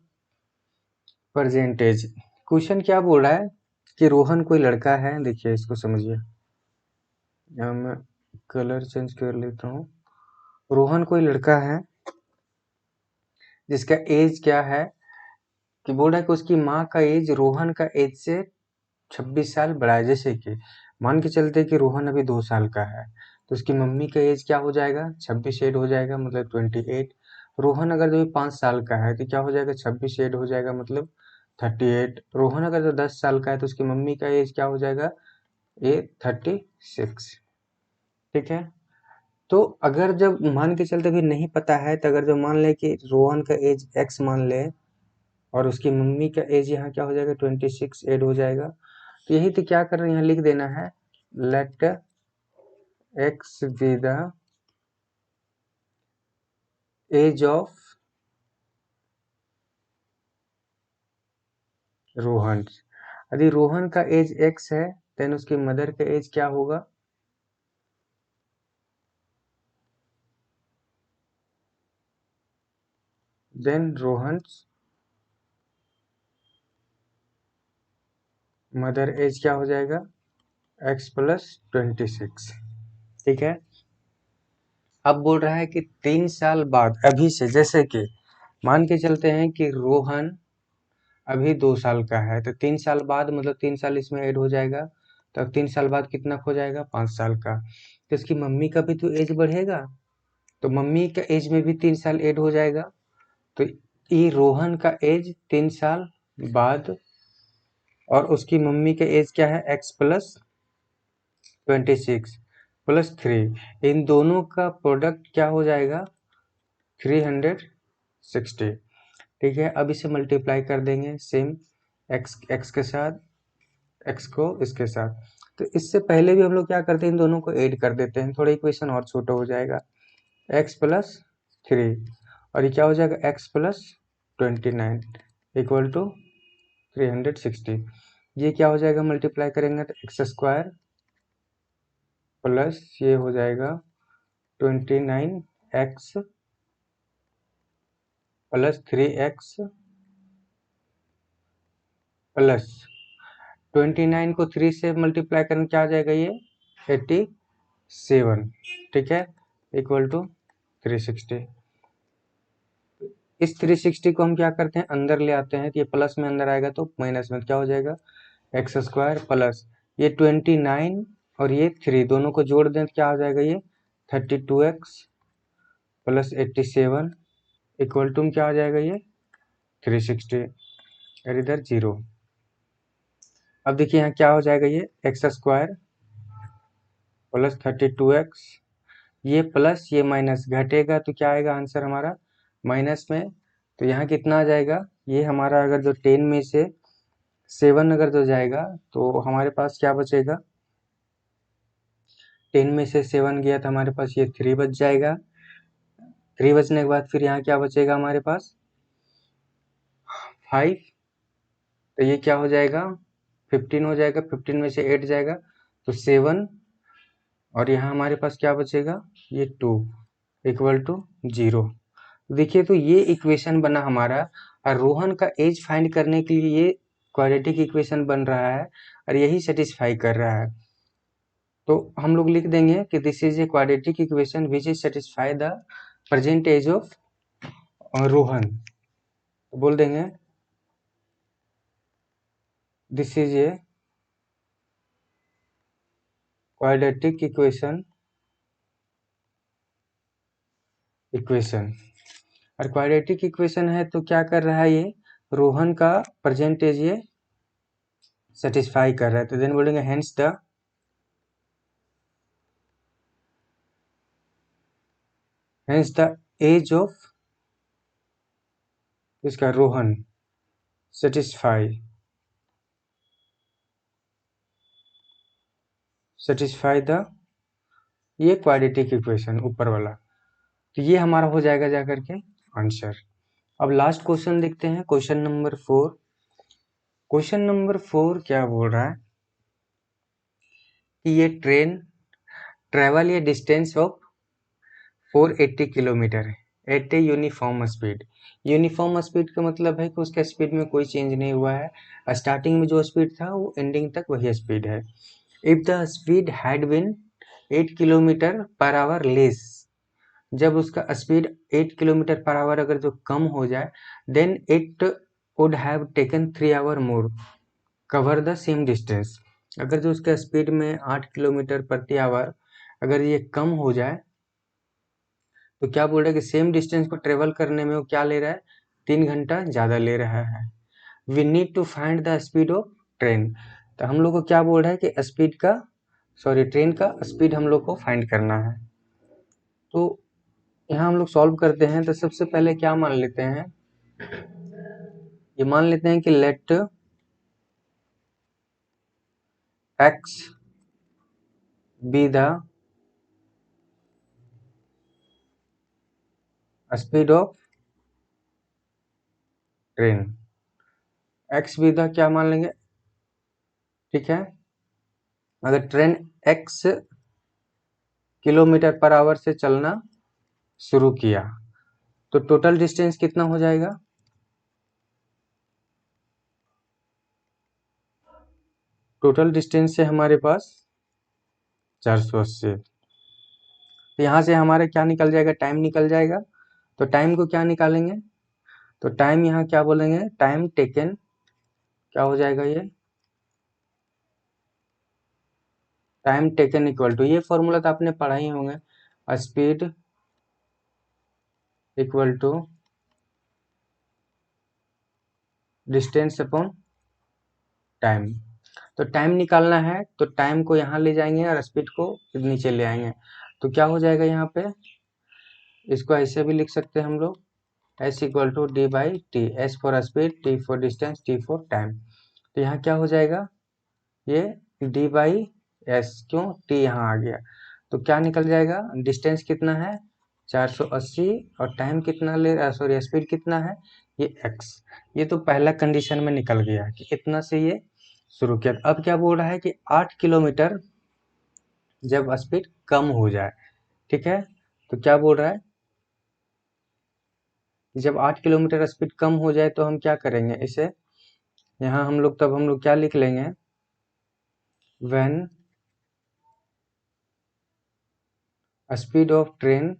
percentage. Question क्या बोल रहा है कि रोहन कोई लड़का है, देखिए इसको समझिए, यहाँ मैं कलर चेंज कर लेता हूँ। रोहन कोई लड़का है जिसका एज क्या है, कि बोल रहा है कि उसकी माँ का एज रोहन का एज से 26 साल बड़ा है। जैसे कि मान के चलते कि रोहन अभी 2 साल का है, तो उसकी मम्मी का एज क्या हो जाएगा, 26 ऐड हो जाएगा, मतलब 28। रोहन अगर जो 5 साल का है तो क्या हो जाएगा, 26 ऐड हो जाएगा, मतलब 38। रोहन अगर जो 10 साल का है तो उसकी मम्मी का एज क्या हो जाएगा, ये 36। ठीक है, तो अगर जब मान के चलते भी नहीं पता है, तो अगर जब मान ले कि रोहन का एज x मान ले और उसकी मम्मी का एज यहाँ क्या हो जाएगा, 26 ऐड हो जाएगा, तो यही तो क्या कर रहे हैं, यहाँ लिख देना है, let x be the age of Rohan. यदि रोहन का एज x है, देन उसकी मदर का एज क्या होगा, देन रोहन मदर एज क्या हो जाएगा, x प्लस 26। ठीक है, अब बोल रहा है कि 3 साल बाद अभी से, जैसे कि मान के चलते हैं कि रोहन अभी 2 साल का है, तो 3 साल बाद मतलब 3 साल इसमें ऐड हो जाएगा, तो 3 साल बाद कितना हो जाएगा, 5 साल का। तो इसकी मम्मी का भी तो एज बढ़ेगा, तो मम्मी का एज में भी 3 साल ऐड हो जाएगा, तो ये रोहन का एज 3 साल बाद, और उसकी मम्मी का एज क्या है, x प्लस 26 प्लस 3, इन दोनों का प्रोडक्ट क्या हो जाएगा, 360। ठीक है, अब इसे मल्टीप्लाई कर देंगे सेम x के साथ, x को इसके साथ। तो इससे पहले भी हम लोग क्या करते हैं, इन दोनों को ऐड कर देते हैं, थोड़ा इक्वेशन और छोटा हो जाएगा, x प्लस 3, और ये क्या हो जाएगा, x प्लस 29 इक्वल टू 360। ये क्या हो जाएगा, मल्टीप्लाई करेंगे तो एक्स स्क्वायर प्लस ये हो जाएगा 29x प्लस 3x प्लस 29 को 3 से मल्टीप्लाई करने क्या आ जाएगा, ये 87। ठीक है, इक्वल टू 360। इस 360 को हम क्या करते हैं, अंदर ले आते हैं, तो ये प्लस में अंदर आएगा तो माइनस में क्या हो जाएगा, एक्स स्क्वायर प्लस ये 29 और ये 3 दोनों को जोड़ दें तो क्या हो जाएगा, ये 32x प्लस 87 इक्वल टू क्या हो जाएगा, ये 360 और इधर 0। अब देखिए यहाँ क्या हो जाएगा, ये एक्स स्क्वायर प्लस 32x, ये प्लस ये माइनस घटेगा तो क्या आएगा आंसर हमारा, माइनस में, तो यहाँ कितना आ जाएगा, ये हमारा अगर जो 10 में से 7 अगर जो जाएगा तो हमारे पास क्या बचेगा, 10 में से 7 गया तो हमारे पास ये 3 बच जाएगा। 3 बचने के बाद फिर यहाँ क्या बचेगा हमारे पास 5, तो ये क्या हो जाएगा 15 हो जाएगा, 15 में से 8 जाएगा तो 7, और यहाँ हमारे पास क्या बचेगा ये 2 इक्वल टू 0। देखिए तो ये इक्वेशन बना हमारा, और रोहन का एज फाइंड करने के लिए ये क्वाड्रेटिक इक्वेशन बन रहा है और यही सेटिस्फाई कर रहा है। तो हम लोग लिख देंगे कि this is a quadratic equation which is satisfy the present age of Rohan. तो बोल देंगे this is a quadratic equation और क्वाड्रेटिक इक्वेशन है तो क्या कर रहा है ये रोहन का प्रेजेंट एज ये सेटिस्फाई कर रहा है। तो देन बोलेंगे हेंस द एज ऑफ इसका रोहन सेटिस्फाई द ये क्वाड्रेटिक इक्वेशन ऊपर वाला। तो ये हमारा हो जाएगा जाकर के आंसर। अब लास्ट क्वेश्चन देखते हैं, क्वेश्चन नंबर 4। क्वेश्चन नंबर 4 क्या बोल रहा है कि ये ट्रेन ट्रेवल ये डिस्टेंस ऑफ 480 किलोमीटर है at a uniform speed. Uniform speed का मतलब है कि उसका स्पीड में कोई चेंज नहीं हुआ है, स्टार्टिंग में जो स्पीड था वो एंडिंग तक वही स्पीड है। If the speed had been 8 kilometre per hour less, जब उसका स्पीड 8 किलोमीटर पर आवर अगर जो कम हो जाए, then it would have taken 3 hour more cover the same distance. अगर जो उसका स्पीड में 8 किलोमीटर प्रति आवर अगर ये कम हो जाए तो क्या बोल रहा है कि सेम डिस्टेंस को ट्रेवल करने में वो क्या ले रहा है 3 घंटा ज़्यादा ले रहा है। We need to find the speed of train. तो हम लोग को क्या बोल रहा है कि स्पीड का ट्रेन का स्पीड हम लोग को फाइंड करना है। तो यहाँ हम लोग सॉल्व करते हैं। तो सबसे पहले क्या मान लेते हैं, ये मान लेते हैं कि let X be the speed of train. X be the क्या मान लेंगे, ठीक है। अगर train X kilometre per hour से चलना शुरू किया तो टोटल डिस्टेंस कितना हो जाएगा, टोटल डिस्टेंस है हमारे पास 480। तो यहाँ से हमारे क्या निकल जाएगा, टाइम निकल जाएगा। तो टाइम को क्या निकालेंगे, तो टाइम यहाँ क्या बोलेंगे, टाइम टेकन क्या हो जाएगा, ये टाइम टेकन इक्वल टू, ये फॉर्मूला तो आपने पढ़ा ही होंगे, speed equal to distance upon time. तो टाइम निकालना है तो टाइम को यहाँ ले जाएंगे और स्पीड को नीचे ले आएंगे। तो क्या हो जाएगा यहाँ पे, इसको ऐसे भी लिख सकते हैं हम लोग, S equal to D by T, S for speed, T for distance, T for time. तो यहाँ क्या हो जाएगा, ये डी बाई एस, क्यों टी यहाँ आ गया। तो क्या निकल जाएगा, डिस्टेंस कितना है 480 और टाइम कितना ले रहा, स्पीड कितना है ये एक्स। ये तो पहला कंडीशन में निकल गया कि इतना से ये शुरू किया। अब क्या बोल रहा है कि 8 किलोमीटर जब स्पीड कम हो जाए, ठीक है। तो क्या बोल रहा है, जब 8 किलोमीटर स्पीड कम हो जाए तो हम क्या करेंगे, इसे यहाँ तब हम लोग क्या लिख लेंगे, when speed of train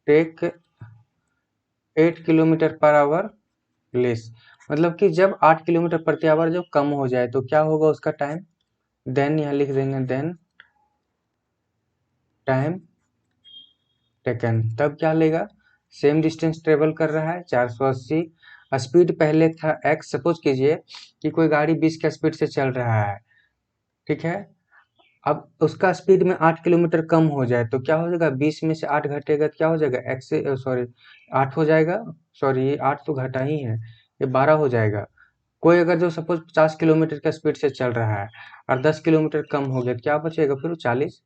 take 8 kilometre per hour less, मतलब कि जब 8 किलोमीटर प्रति आवर जो कम हो जाए तो क्या होगा उसका टाइम, देन यहाँ लिख देंगे देन टाइम टेकन। तब क्या लेगा, सेम डिस्टेंस ट्रेवल कर रहा है 480, स्पीड पहले था एक्स, सपोज कीजिए कि कोई गाड़ी 20 के स्पीड से चल रहा है, ठीक है। अब उसका स्पीड में 8 किलोमीटर कम हो जाए तो क्या हो जाएगा, 20 में से 8 घटेगा तो क्या हो जाएगा, x से सॉरी 8 हो जाएगा, सॉरी ये 8 तो घटा ही है, ये 12 हो जाएगा। कोई अगर जो सपोज 50 किलोमीटर का स्पीड से चल रहा है और 10 किलोमीटर कम हो गया तो क्या बचेगा फिर 40।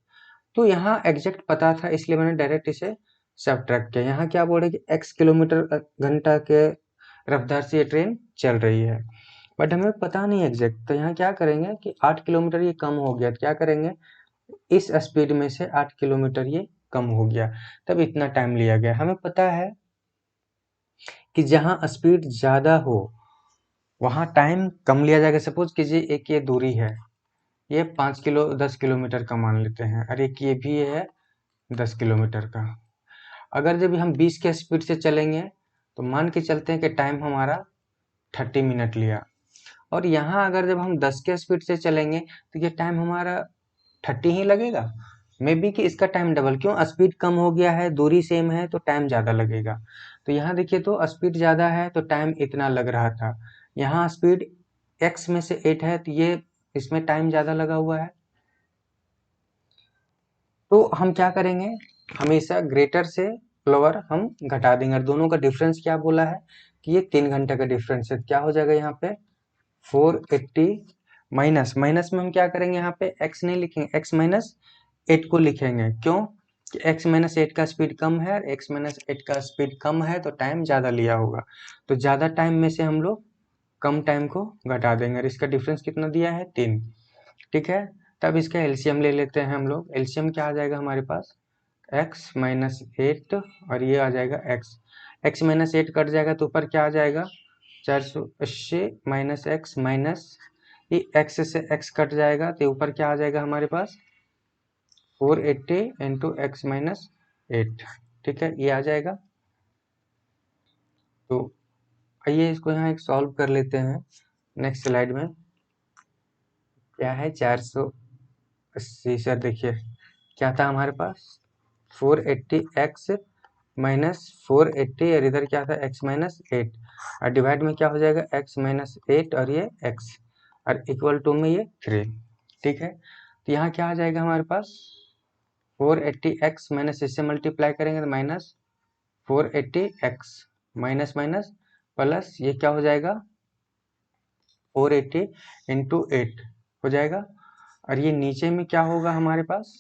तो यहाँ एग्जैक्ट पता था इसलिए मैंने डायरेक्ट इसे सब्ट्रैक्ट किया। यहाँ क्या बोल रहे कि x किलोमीटर घंटा के रफ्तार से ये ट्रेन चल रही है, बट हमें पता नहीं एग्जैक्ट। तो यहाँ क्या करेंगे कि 8 किलोमीटर ये कम हो गया तो क्या करेंगे, इस स्पीड में से 8 किलोमीटर ये कम हो गया, तब इतना टाइम लिया गया। हमें पता है कि जहाँ स्पीड ज़्यादा हो वहाँ टाइम कम लिया जाएगा। सपोज कीजिए एक ये दूरी है, ये 10 किलोमीटर का मान लेते हैं, और एक ये भी है 10 किलोमीटर का। अगर जब हम 20 के स्पीड से चलेंगे तो मान के चलते हैं कि टाइम हमारा 30 मिनट लिया, और यहाँ अगर जब हम 10 के स्पीड से चलेंगे तो ये टाइम हमारा 30 ही लगेगा। मे बी कि इसका टाइम डबल, क्यों, स्पीड कम हो गया है, दूरी सेम है तो टाइम ज़्यादा लगेगा। तो यहाँ देखिए तो स्पीड ज़्यादा है तो टाइम इतना लग रहा था, यहाँ स्पीड x में से 8 है तो ये इसमें टाइम ज़्यादा लगा हुआ है। तो हम क्या करेंगे, हमेशा ग्रेटर से लोअर हम घटा देंगे, और दोनों का डिफरेंस क्या बोला है कि ये 3 घंटे का डिफरेंस है। क्या हो जाएगा यहाँ पे 480 माइनस माइनस में हम क्या करेंगे, यहाँ पे x नहीं लिखेंगे, x माइनस 8 को लिखेंगे। क्यों कि x माइनस 8 का स्पीड कम है, और x माइनस 8 का स्पीड कम है तो टाइम ज़्यादा लिया होगा, तो ज़्यादा टाइम में से हम लोग कम टाइम को घटा देंगे, और इसका डिफरेंस कितना दिया है 3। ठीक है, तब इसका एलसीएम ले लेते हैं हम लोग। एलसीएम क्या आ जाएगा हमारे पास, x माइनस 8 और ये आ जाएगा x माइनस 8 कट जाएगा तो ऊपर क्या आ जाएगा 480 माइनस x माइनस ये x से x कट जाएगा तो ऊपर क्या आ जाएगा हमारे पास 480 इंटू एक्स माइनस 8। ठीक है, ये आ जाएगा। तो आइए इसको यहाँ एक सॉल्व कर लेते हैं। नेक्स्ट स्लाइड में क्या है 480, सर देखिए क्या था हमारे पास 480x माइनस 480 और इधर क्या था x माइनस 8, और डिवाइड में क्या हो जाएगा x माइनस 8 और ये x और इक्वल टू में ये 3। ठीक है, तो यहाँ क्या आ जाएगा हमारे पास 480x माइनस इससे मल्टीप्लाई करेंगे तो minus 480x minus minus plus ये क्या हो जाएगा 480 इंटू 8 हो जाएगा, और ये नीचे में क्या होगा हमारे पास,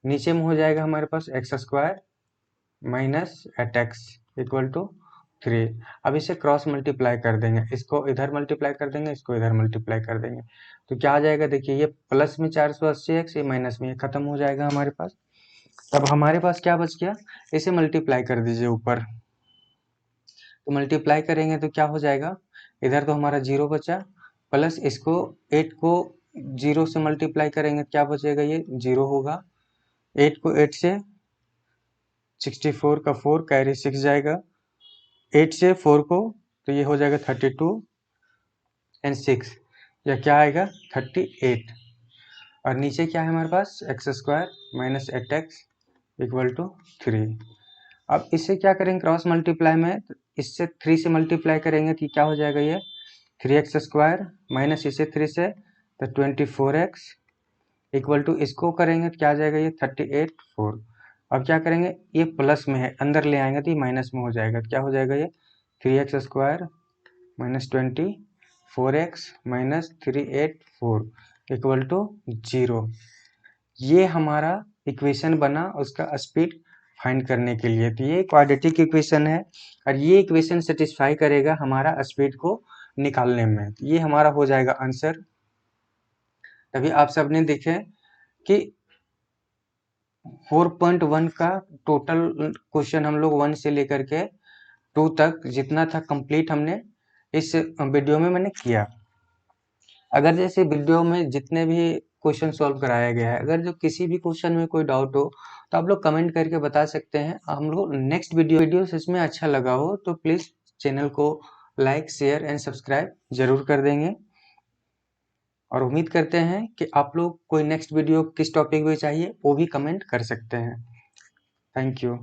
नीचे में हो जाएगा हमारे पास x square minus 8x equal to 3। अब इसे क्रॉस मल्टीप्लाई कर देंगे, इसको इधर मल्टीप्लाई कर देंगे, इसको इधर मल्टीप्लाई कर देंगे, तो क्या आ जाएगा देखिए ये प्लस में 480x, ये माइनस में ये खत्म हो जाएगा हमारे पास। तब हमारे पास क्या बच गया, इसे मल्टीप्लाई कर दीजिए ऊपर, तो मल्टीप्लाई करेंगे तो क्या हो जाएगा, इधर तो हमारा 0 बचा, प्लस इसको 8 को 0 से मल्टीप्लाई करेंगे क्या बचेगा, ये 0 होगा। 8 को 8 से 64 का 4 कैरी 6 जाएगा, 8 से 4 को तो ये हो जाएगा 32 एंड 6, या क्या आएगा 38, और नीचे क्या है हमारे पास x square minus 8x equal to 3। अब इससे क्या करेंगे क्रॉस मल्टीप्लाई में, तो इससे 3 से मल्टीप्लाई करेंगे तो क्या हो जाएगा ये 3x स्क्वायर माइनस इसे 3 से तो 24x इक्वल टू इसको करेंगे तो क्या आ जाएगा ये 38 4। अब क्या करेंगे ये प्लस में है अंदर ले आएंगे तो ये माइनस में हो जाएगा, तो क्या हो जाएगा ये 3x square minus 24x minus 384 equal to 0। ये हमारा इक्वेशन बना उसका स्पीड फाइंड करने के लिए। तो ये क्वाड्रेटिक इक्वेशन है और ये इक्वेशन सेटिस्फाई करेगा हमारा स्पीड को निकालने में, तो ये हमारा हो जाएगा आंसर। तभी आप सबने देखे कि 4.1 का टोटल क्वेश्चन हम लोग 1 से लेकर के 2 तक जितना था कंप्लीट हमने इस वीडियो में मैंने किया। अगर जैसे वीडियो में जितने भी क्वेश्चन सॉल्व कराया गया है, अगर जो किसी भी क्वेश्चन में कोई डाउट हो तो आप लोग कमेंट करके बता सकते हैं। हम लोग नेक्स्ट वीडियो सच में अच्छा लगा हो तो प्लीज़ चैनल को लाइक शेयर एंड सब्सक्राइब जरूर कर देंगे, और उम्मीद करते हैं कि आप लोग कोई नेक्स्ट वीडियो किस टॉपिक में चाहिए वो भी कमेंट कर सकते हैं। Thank you.